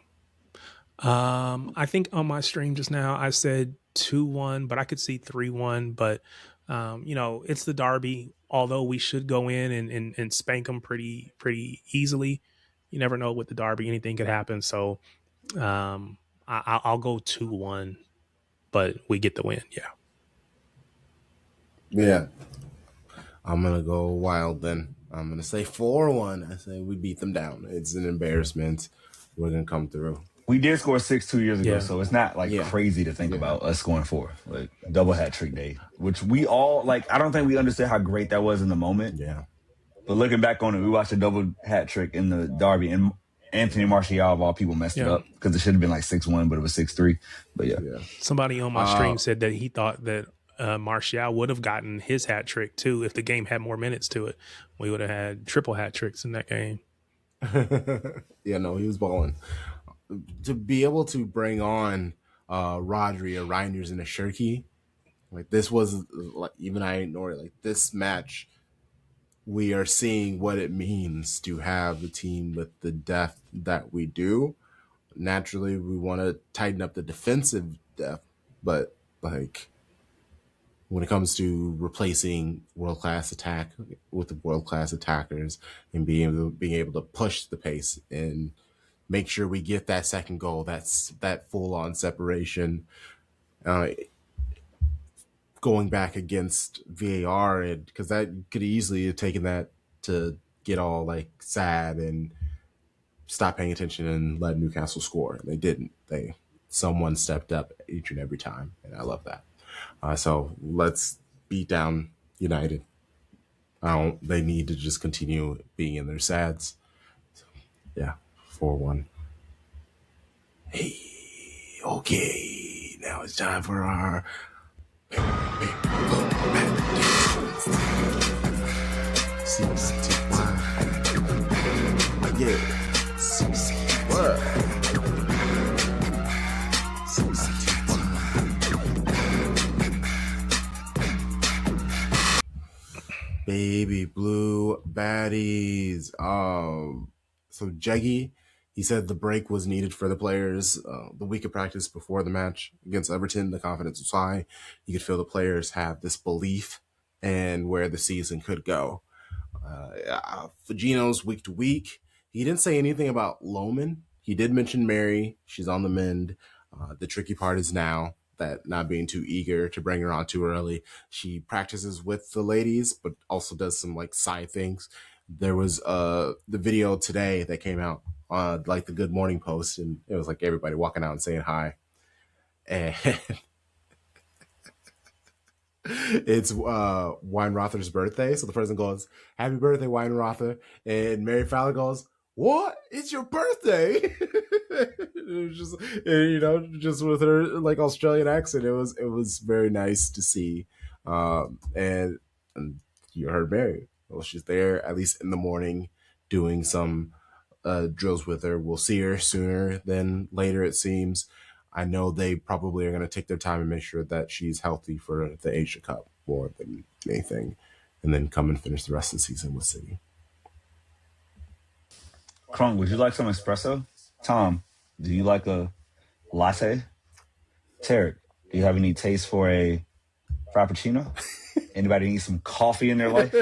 I think on my stream just now I said 2-1, but I could see 3-1. But it's the Derby. Although we should go in and spank them pretty easily, you never know with the Derby. Anything could happen. So I'll go 2-1, but we get the win. Yeah. Yeah. I'm going to go wild then. I'm going to say 4-1. I say we beat them down. It's an embarrassment. We're going to come through. We did score 6 2 years ago, Yeah. so it's not like crazy to think about us scoring 4. Like, double hat trick day, which we all like. I don't think we understood how great that was in the moment. Yeah. But looking back on it, we watched a double hat trick in the Derby, and Anthony Martial of all people messed it up, because it should have been like 6-1, but it was 6-3. But yeah. Somebody on my stream said that he thought that Martial would have gotten his hat trick too if the game had more minutes to it. We would have had triple hat tricks in that game. Yeah, no, he was balling. To be able to bring on Rodri, a Reinders, and a Cherki, like this was like, even I ignore it. Like, this match, we are seeing what it means to have the team with the depth that we do. Naturally, we want to tighten up the defensive depth, but like, when it comes to replacing world-class attack with the world-class attackers and being able to push the pace and make sure we get that second goal, that full-on separation, going back against VAR, because that could easily have taken that to get all like sad and stop paying attention and let Newcastle score. They didn't. Someone stepped up each and every time, and I love that. So let's beat down United. They need to just continue being in their sads. So, yeah, 4-1. Hey, okay. Now it's time for our yeah. What? Baby Blue Baddies. So Jeggy, he said the break was needed for the players. The week of practice before the match against Everton, the confidence was high. You could feel the players have this belief in where the season could go. Fagino's week to week. He didn't say anything about Loman. He did mention Mary. She's on the mend. The tricky part is now that not being too eager to bring her on too early. She practices with the ladies, but also does some like side things. There was the video today that came out on like the Good Morning Post, and it was like everybody walking out and saying hi. And it's Weinrother's birthday. So the president goes, "Happy birthday, Weinrother." And Mary Fowler goes, what? It's your birthday. It was just, just with her like Australian accent. It was very nice to see. And you heard Mary. Well, she's there at least in the morning doing some drills with her. We'll see her sooner than later, it seems. I know they probably are going to take their time and make sure that she's healthy for the Asia Cup more than anything, and then come and finish the rest of the season with City. Crunk, would you like some espresso? Tom, do you like a latte? Tarek, do you have any taste for a frappuccino? Anybody need some coffee in their life?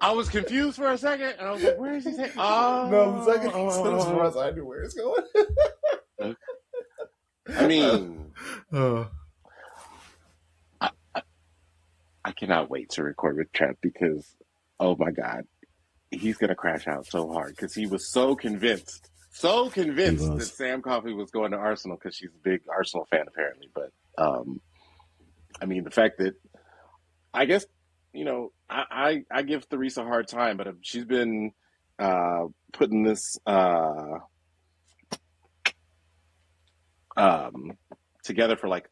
I was confused for a second, and I was like, "Where is he saying?" Oh, no, the second he said it for us, I knew where it's going. I mean, I cannot wait to record with Trev because, oh my God, he's gonna crash out so hard because he was so convinced that Sam Coffey was going to Arsenal because she's a big Arsenal fan apparently. But I mean, the fact that I guess I give Theresa a hard time, but she's been putting this together for like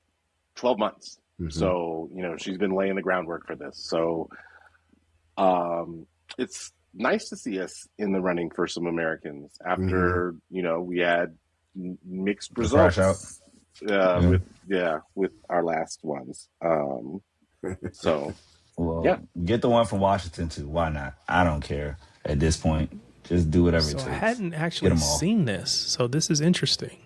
12 months. Mm-hmm. So, she's been laying the groundwork for this. So it's nice to see us in the running for some Americans after, we had mixed results with our last ones. So, well, get the one from Washington too. Why not? I don't care at this point. Just do whatever it takes. I hadn't actually seen this, so this is interesting.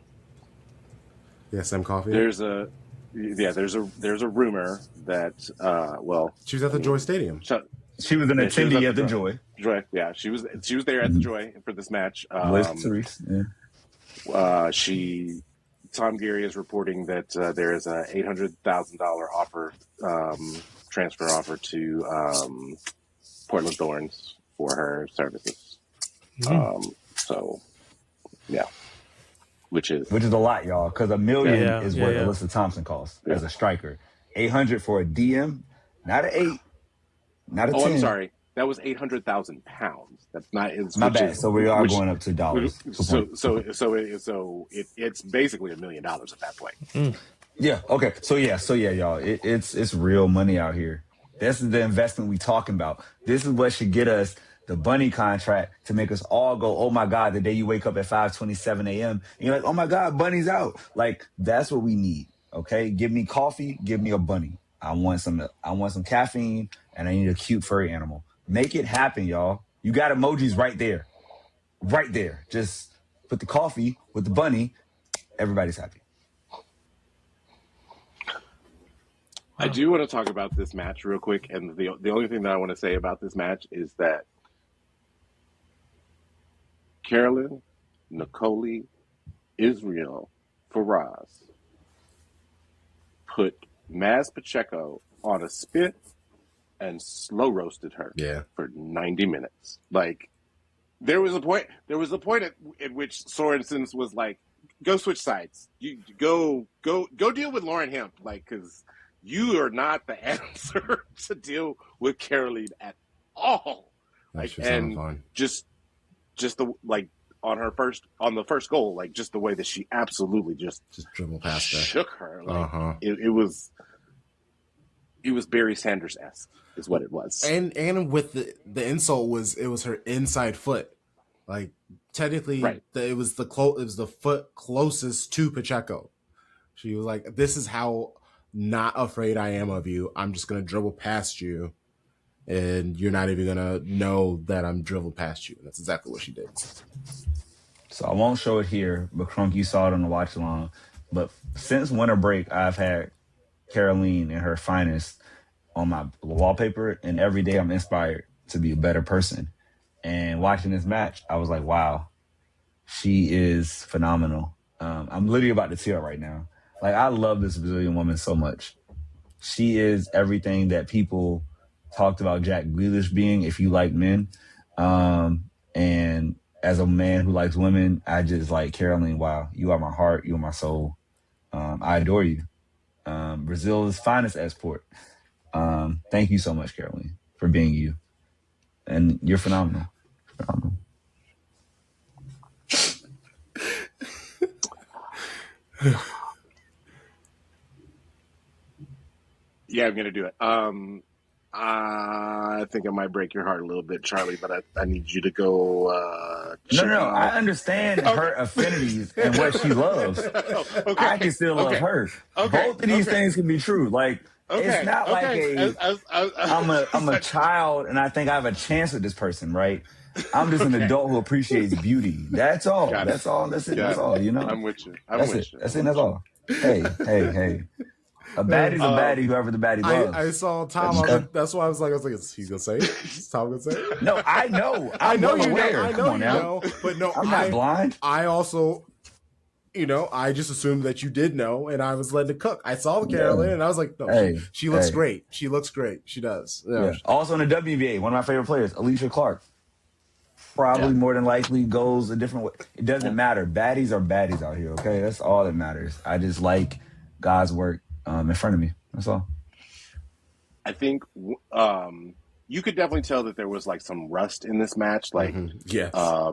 Yeah, Sam Coffey. There's a rumor that she was at the Joy Stadium. She was an attendee at the Joy. Joy, yeah, she was there at the Joy for this match. Tom Geary is reporting that there is a $800,000 offer, transfer offer to Portland Thorns for her services. So, yeah. Which is a lot, y'all, because $1 million is what Alyssa Thompson costs as a striker. 800 for a DM, not an 8, not a 10. Oh, I'm sorry, that was 800,000 pounds. That's not. My bad. So we are going up to dollars. So it's basically $1 million at that point. Yeah. Okay. So yeah, y'all. It's real money out here. This is the investment we talking about. This is what should get us the Bunny contract to make us all go, oh my God, the day you wake up at 5:27 a.m. and you're like, oh my God, Bunny's out. Like, that's what we need. Okay. Give me coffee, give me a bunny. I want some caffeine, and I need a cute furry animal. Make it happen, y'all. You got emojis right there. Right there. Just put the coffee with the bunny. Everybody's happy. I do want to talk about this match real quick, and the only thing that I want to say about this match is that Carolyn, Nicole, Israel, Faraz put Maz Pacheco on a spit and slow roasted her for 90 minutes. Like, there was a point at which Sorensen was like, go switch sides. You go deal with Lauren Hemp, like, because you are not the answer to deal with Caroline at all. Like, and just the on the first goal, like, just the way that she absolutely just dribbled past her, shook her. Like, it was Barry Sanders-esque is what it was. And with the insult was her inside foot. Like, technically, it was the foot closest to Pacheco. She was like, "This is how not afraid I am of you. I'm just gonna dribble past you, and you're not even gonna know that I'm dribbled past you." And that's exactly what she did. So I won't show it here, but Crunk, you saw it on the watch along. But since winter break, I've had Caroline in her finest on my wallpaper, and every day I'm inspired to be a better person. And watching this match, I was like, wow, she is phenomenal. I'm literally about to tear up right now. Like, I love this Brazilian woman so much. She is everything that people talked about Jack Grealish being, if you like men. And as a man who likes women, I just like Caroline. Wow, you are my heart. You are my soul. I adore you. Brazil's finest export. Thank you so much, Caroline, for being you. And you're phenomenal. Yeah, I'm gonna do it. I think I might break your heart a little bit, Charlie, but I need you to go check No. I out. understand Okay. her affinities and what she loves. I can Okay. still love Okay. her. Okay. Both of these Okay. things can be true. Like, it's Okay. not like Okay. I'm a child and I think I have a chance with this person, right? I'm just an Okay. adult who appreciates beauty. That's all. Got it. That's all. That's it. That's Got it. all. You know. I'm with you. I'm That's with it. you. That's I'm it. That's with you. all. Hey. A baddie's a baddie, whoever the baddie I loves. saw Tom. I was like, that's why I was like, is he gonna say it? Is Tom gonna say it? No, I know. I know well you aware. know. I Come know on you now. know. But no, I'm not blind. I also, I just assumed that you did know, and I was letting it cook. I saw the Carolyn, and I was like, no, she looks great. She looks great. She does. Yeah. Also in the WBA, one of my favorite players, Alicia Clark. Probably more than likely goes a different way. It doesn't matter. Baddies are baddies out here, okay? That's all that matters. I just like God's work in front of me. That's all. I think you could definitely tell that there was like some rust in this match. Like, yes. I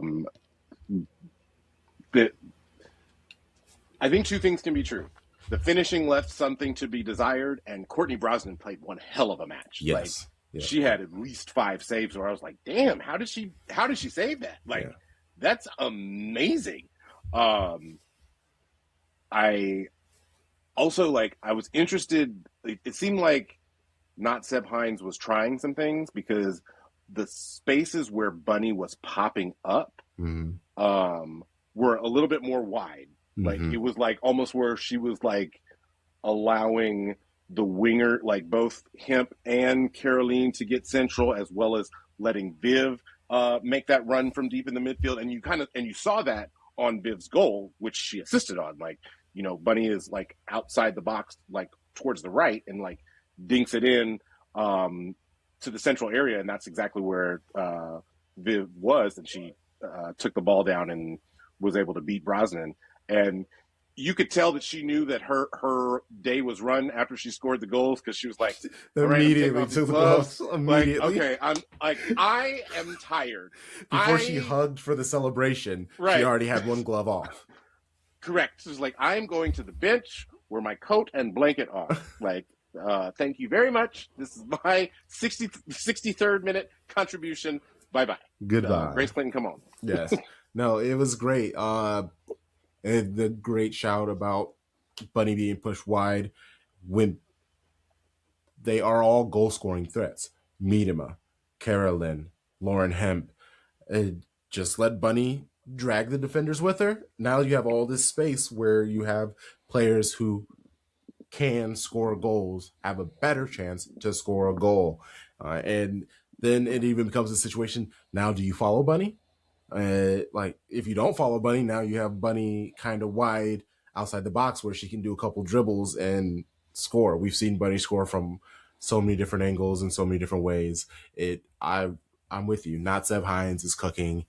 think two things can be true. The finishing left something to be desired, and Courtney Brosnan played one hell of a match. Yes. Like, she had at least 5 saves where I was like, damn, how did she save that? Like, that's amazing. I also, like, I was interested. It seemed like not Seb Hines was trying some things, because the spaces where Bunny was popping up were a little bit more wide. Like, it was like almost where she was like allowing the winger, like both Hemp and Caroline, to get central, as well as letting Viv make that run from deep in the midfield. And you saw that on Viv's goal, which she assisted on. Like, Bunny is like outside the box, like towards the right, and like dinks it in to the central area, and that's exactly where Viv was, and she took the ball down and was able to beat Brosnan. And you could tell that she knew that her day was run after she scored the goals, because she was like, immediately took the gloves. Immediately, like, okay, I am tired. Before she hugged for the celebration, she already had one glove off. Correct. She's like, I am going to the bench where my coat and blanket are. Like, thank you very much. This is my 63rd minute contribution. Bye-bye. Goodbye. Grace Clinton, come on. Yes. No, it was great. And the great shout about Bunny being pushed wide when they are all goal-scoring threats. Miedema, Carolyn, Lauren Hemp. Just let Bunny drag the defenders with her. Now you have all this space where you have players who can score goals, have a better chance to score a goal. And then it even becomes a situation, now do you follow Bunny? Like, if you don't follow Bunny, now you have Bunny kind of wide outside the box where she can do a couple dribbles and score. We've seen Bunny score from so many different angles and so many different ways. I'm with you. Not Seb Hines is cooking.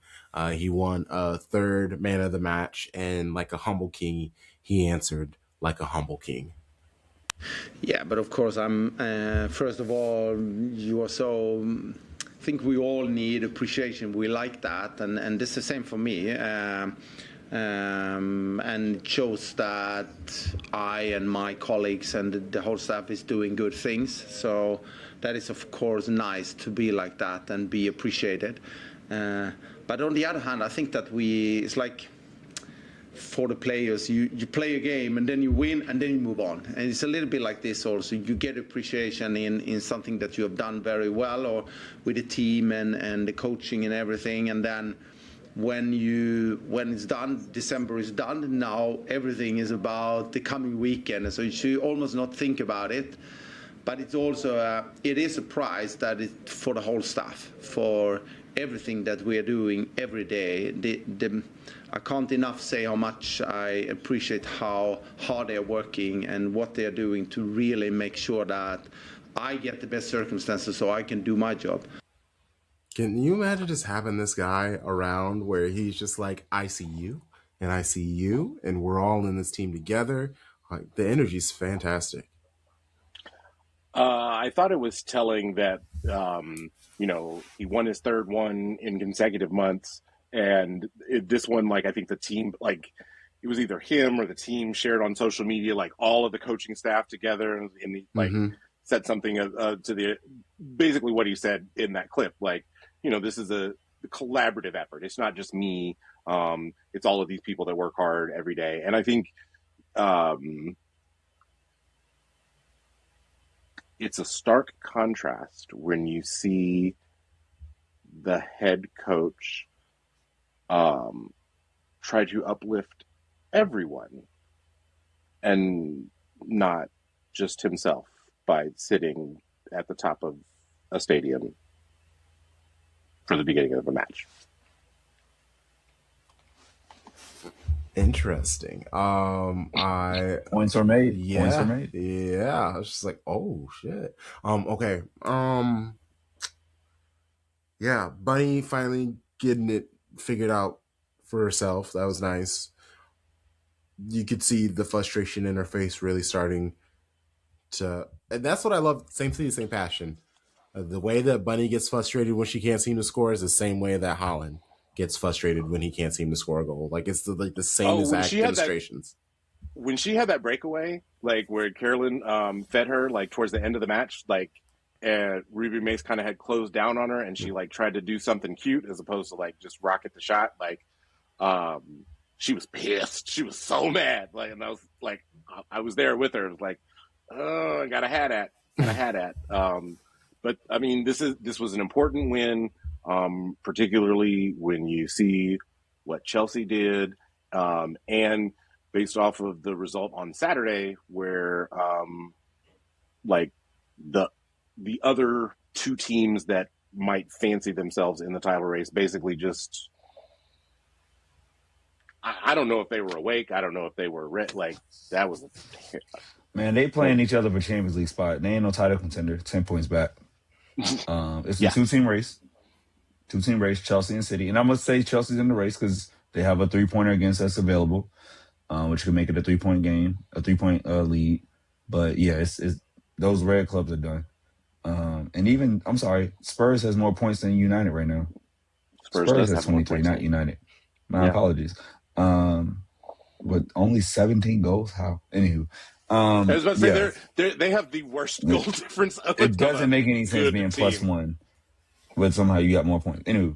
He won a 3rd man of the match, and like a humble king, he answered like a humble king. Yeah, but of course, I'm. First of all, you are so. I think we all need appreciation. We like that, and this is the same for me. And it shows that I and my colleagues and the whole staff is doing good things. So that is, of course, nice to be like that and be appreciated. But on the other hand, I think that it's like, for the players, you play a game and then you win and then you move on. And it's a little bit like this also. You get appreciation in something that you have done very well, or with the team and the coaching and everything. And then when it's done, December is done, now everything is about the coming weekend. So you should almost not think about it. But it's also it is a prize that is for the whole staff, for everything that we are doing every day. I can't enough say how much I appreciate how hard they are working and what they are doing to really make sure that I get the best circumstances so I can do my job. Can you imagine just having this guy around where he's just like, I see you and I see you and we're all in this team together? Like, the energy's fantastic. I thought it was telling that he won his third one in consecutive months, and this one, like, I think the team, like, it was either him or the team shared on social media, like, all of the coaching staff together, and he, like, said something to the basically what he said in that clip, like, this is a collaborative effort. It's not just me. It's all of these people that work hard every day, and I think. It's a stark contrast when you see the head coach try to uplift everyone and not just himself by sitting at the top of a stadium for the beginning of a match. Interesting. Points are made. Yeah, Points are made. Yeah. I was just like, oh shit. Okay. Yeah, Bunny finally getting it figured out for herself. That was nice. You could see the frustration in her face really starting to, and that's what I love. Same thing, same passion. The way that Bunny gets frustrated when she can't seem to score is the same way that Holland gets frustrated when he can't seem to score a goal. Like, it's the same exact demonstrations. When she had that breakaway, like where Carolyn fed her, like towards the end of the match, like, and Ruby Mace kind of had closed down on her, and she like tried to do something cute as opposed to like just rocket the shot. Like, she was pissed. She was so mad. Like, and I was like, I was there with her. It was like, oh, I got a hat at. But I mean, this was an important win, particularly when you see what Chelsea did, and based off of the result on Saturday, where like the other two teams that might fancy themselves in the title race basically just, I don't know if they were awake. I don't know if they were like, that was man, they playing each other for Champions League spot. They ain't no title contender. 10 points back. It's a two-team race. Chelsea and City. And I'm going to say Chelsea's in the race because they have a 3-pointer against us available, which could make it a 3-point game, a 3-point lead. But yeah, it's those red clubs are done. And even, I'm sorry, Spurs has more points than United right now. Spurs has 23, not United. My apologies. But only 17 goals? How? Anywho. I was about to say, they have the worst goal difference. It doesn't make any sense being +1, but somehow you got more points. Anywho,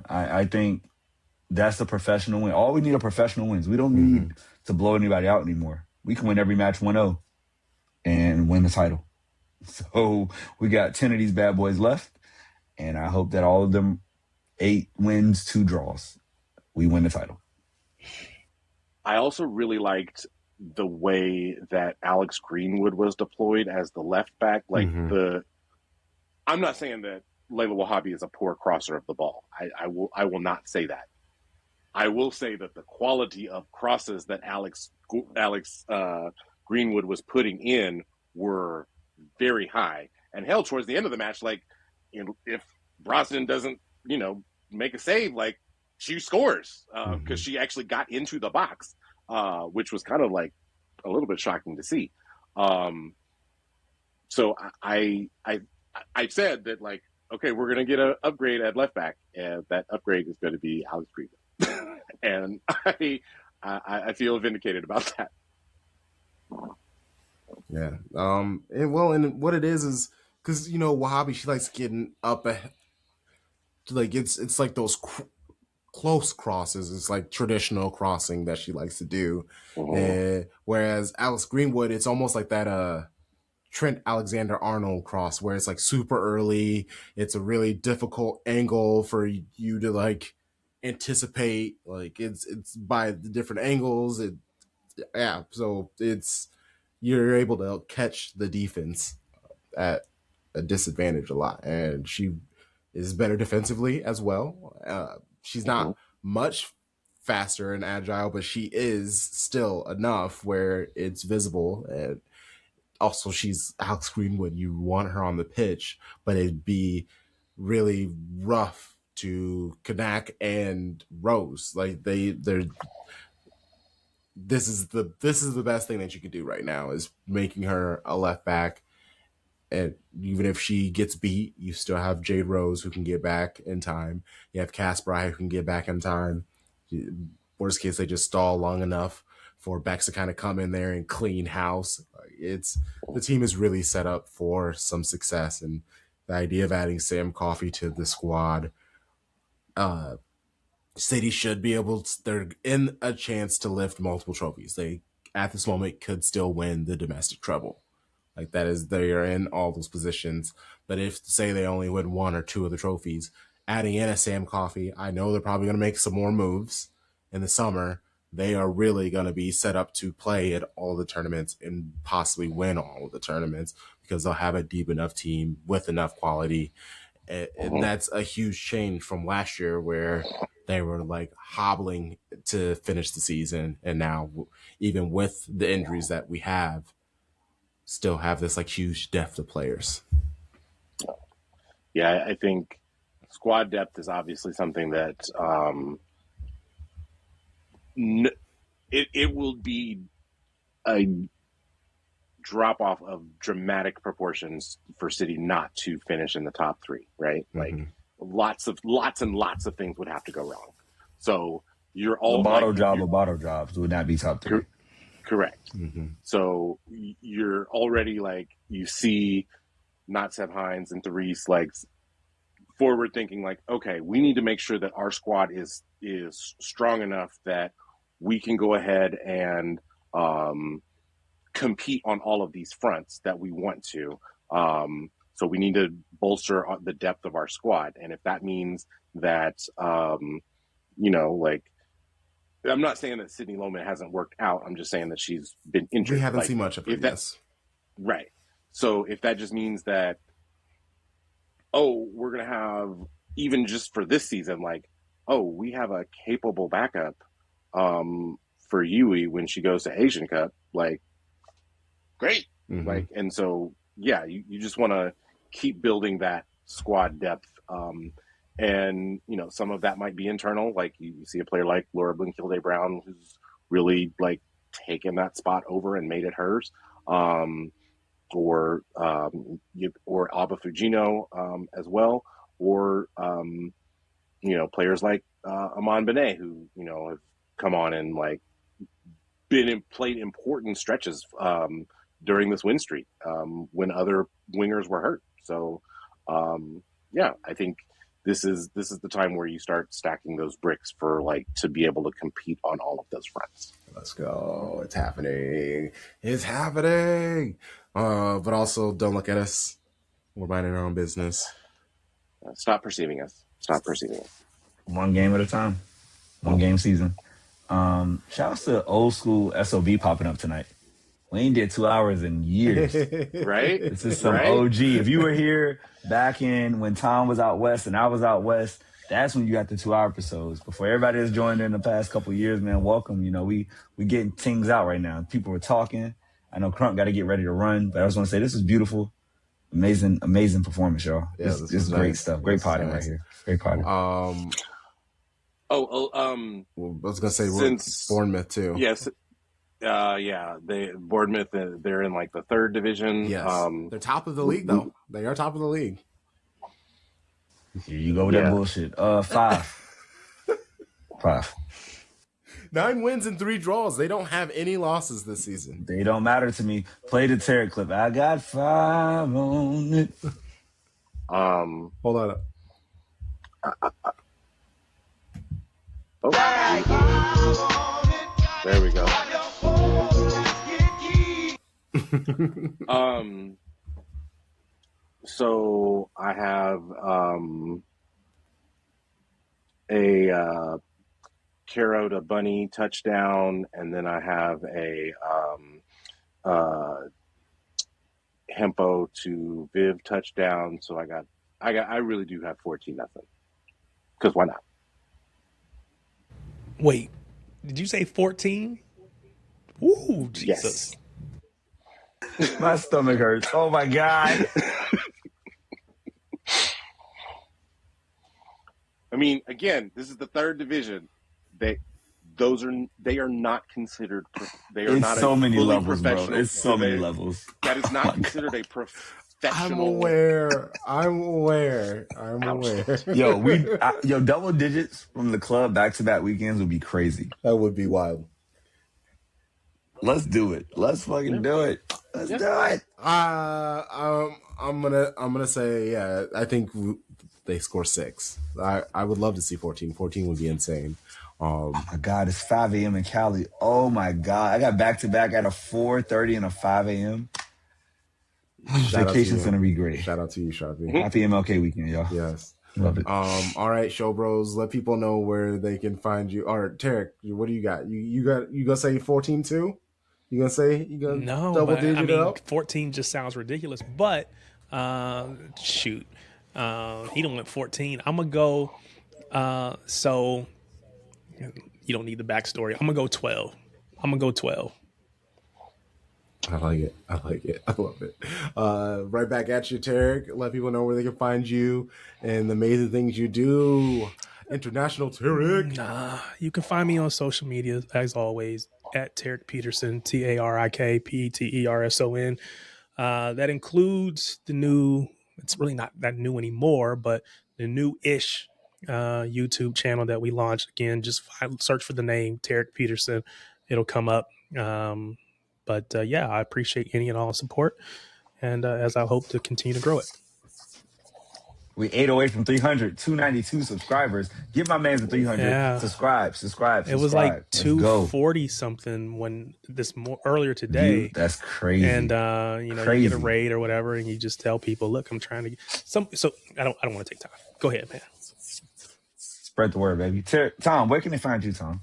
I think that's a professional win. All we need are professional wins. We don't need to blow anybody out anymore. We can win every match 1-0 and win the title. So we got 10 of these bad boys left, and I hope that all of them 8 wins, 2 draws, we win the title. I also really liked the way that Alex Greenwood was deployed as the left back. Like I'm not saying that Layla Wahhabi is a poor crosser of the ball. I will not say that. I will say that the quality of crosses that Alex Greenwood was putting in were very high. And hell, towards the end of the match, like, if Brosnan doesn't, make a save, like, she scores because she actually got into the box, which was kind of like a little bit shocking to see. So I said that, like, okay, we're going to get an upgrade at left back, and that upgrade is going to be Alex Greenwood. And I feel vindicated about that. Yeah. And what it is because, Wahhabi, she likes getting up like it's like those close crosses. It's like traditional crossing that she likes to do. And whereas Alex Greenwood, it's almost like that Trent Alexander-Arnold cross where it's like super early. It's a really difficult angle for you to like anticipate. Like it's by the different angles. So you're able to catch the defense at a disadvantage a lot, and she is better defensively as well. She's not much faster and agile, but she is still enough where it's visible. And also, she's Alex Greenwood. You want her on the pitch, but it'd be really rough to Kanak and Rose. Like they're this is the best thing that you can do right now is making her a left back. And even if she gets beat, you still have Jade Rose who can get back in time. You have Casper who can get back in time. Worst case, they just stall long enough for Bex to kind of come in there and clean house. The team is really set up for some success, and the idea of adding Sam Coffey to the squad, City should be able to, they're in a chance to lift multiple trophies. They at this moment could still win the domestic treble. Like that is, they are in all those positions. But if say they only win one or two of the trophies, adding in a Sam Coffey, I know they're probably going to make some more moves in the summer. They are really going to be set up to play at all the tournaments and possibly win all of the tournaments because they'll have a deep enough team with enough quality. And that's a huge change from last year where they were like hobbling to finish the season. And now, even with the injuries that we have, still have this like huge depth of players. Yeah, I think squad depth is obviously something that it will be a drop off of dramatic proportions for City not to finish in the top three, right? Mm-hmm. Like lots and lots of things would have to go wrong. So you're all bottle jobs would not be top three. Correct. Mm-hmm. So you're already like, you see not Seb Hines and Therese like forward thinking like, okay, we need to make sure that our squad is strong enough that we can go ahead and compete on all of these fronts that we want to. So we need to bolster the depth of our squad. And if that means that, like, I'm not saying that Sydney Lohman hasn't worked out. I'm just saying that she's been injured. We haven't seen much of her, yes. Right. So if that just means that, we're going to have, even just for this season, like, we have a capable backup for Yui when she goes to Asian Cup, like, great. Mm-hmm. Like, and so, yeah, you just want to keep building that squad depth. And, some of that might be internal. Like you see a player like Laura Blinkilde-Brown who's really like taken that spot over and made it hers. Or Abba Fujino as well. Or, players like Aman Benet who, have come on and like played important stretches during this win streak when other wingers were hurt. So, I think this is the time where you start stacking those bricks for like to be able to compete on all of those fronts. Let's go. It's happening. It's happening. But also don't look at us. We're minding our own business. Stop perceiving us. One game at a time. One game season. Shout out to old school SOB popping up tonight. We ain't did 2 hours in years. Right? This is some OG. If you were here back in when Tom was out west and I was out west, that's when you got the 2 hour episodes. Before everybody has joined in the past couple of years, man, welcome. We getting things out right now. People are talking. I know Crunk got to get ready to run, but I just want to say this is beautiful. Amazing performance, y'all. Yeah, this is great nice. Stuff. Great potting right here. Great potting. I was gonna say since Bournemouth too. Yes. Bournemouth, they're in like the third division. Yes. They're top of the league though. They are top of the league. Here you go with that bullshit. 5. 9 wins and 3 draws. They don't have any losses this season. They don't matter to me. Play the Terry clip. I got 5 on it. Hold on. There we go. So I have a Caro to Bunny touchdown, and then I have a Hempo to Viv touchdown. So I really do have 14-0. Because why not? Wait, did you say 14? Ooh, Jesus. Yes. My stomach hurts. Oh my God. I mean, again, this is the third division. they are not considered. They are It's not so a many fully levels, bro. professional. It's so many levels. That is Oh not my God. considered a I'm professional. aware. Yo, double digits from the club back-to-back weekends would be crazy. That would be wild. Let's do it. Let's fucking do it. Let's do it. I'm gonna say, yeah, I think they score 6. I would love to see 14. 14 would be insane. Oh my God, it's 5 a.m. in Cali. Oh my God. I got back-to-back at a 4:30 and a 5 a.m. Shout out to Vacation's you. gonna be great. Shout out to you, Sharpie. Happy MLK weekend, y'all. Yes. Love it. All right, show bros. Let people know where they can find you. All right, Tarek, what do you got? You gonna say 14 too? You gonna double digit it up? 14 just sounds ridiculous. But shoot, he don't went 14. I'm gonna go. So you don't need the backstory. I'm gonna go 12. I like it. I love it. Right back at you, Tarek. Let people know where they can find you and the amazing things you do. International Tarek. You can find me on social media as always at Tarek Peterson, TARIKPETERSON. That includes the new. It's really not that new anymore, but the new-ish YouTube channel that we launched. Again, just search for the name Tarek Peterson. It'll come up. But yeah, I appreciate any and all support, and as I hope to continue to grow it. We 808 from 300, 292 subscribers. Give my man the 300. Yeah. Subscribe. It was like 240 something when earlier today. That's crazy. And you get a raid or whatever, and you just tell people, "Look, I'm trying to get some." So I don't want to take time. Go ahead, man. Spread the word, baby. Tom, where can they find you, Tom?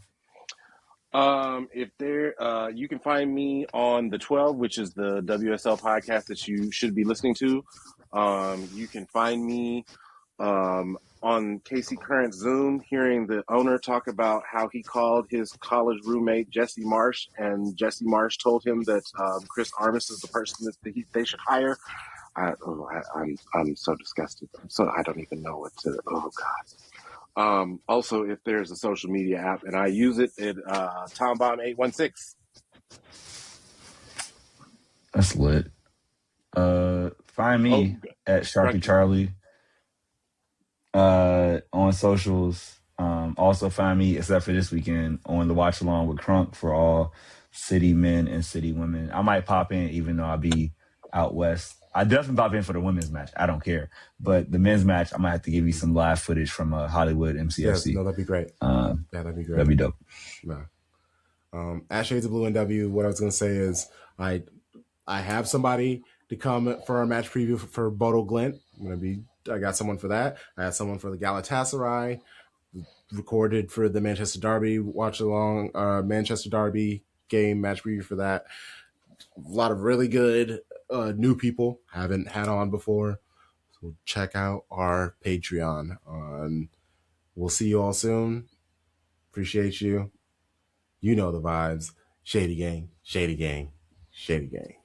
If you can find me on the 12, which is the WSL podcast that you should be listening to. You can find me on Casey Current Zoom, hearing the owner talk about how he called his college roommate Jesse Marsh, and Jesse Marsh told him that Chris Armas is the person that they should hire. I'm so disgusted. I don't even know what to. Oh God. Also, if there's a social media app and I use it, TomBomb816. That's lit. Find me at Sharpie Charlie on socials. Also find me, except for this weekend, on the watch along with Crunk for all city men and city women. I might pop in even though I'll be out west. I definitely pop in for the women's match. I don't care. But the men's match, I might have to give you some live footage from Hollywood MCFC. Yes, no, that'd be great. That'd be great. That'd be dope. No. At Shades of Blue and W, what I was going to say is I have somebody to come for our match preview for Bodo Glint. I got someone for that. I had someone for the Galatasaray, recorded for the Manchester Derby, watch along Manchester Derby game match preview for that. A lot of really good new people haven't had on before. So check out our Patreon. We'll see you all soon. Appreciate you. You know the vibes. Shady gang, shady gang, shady gang.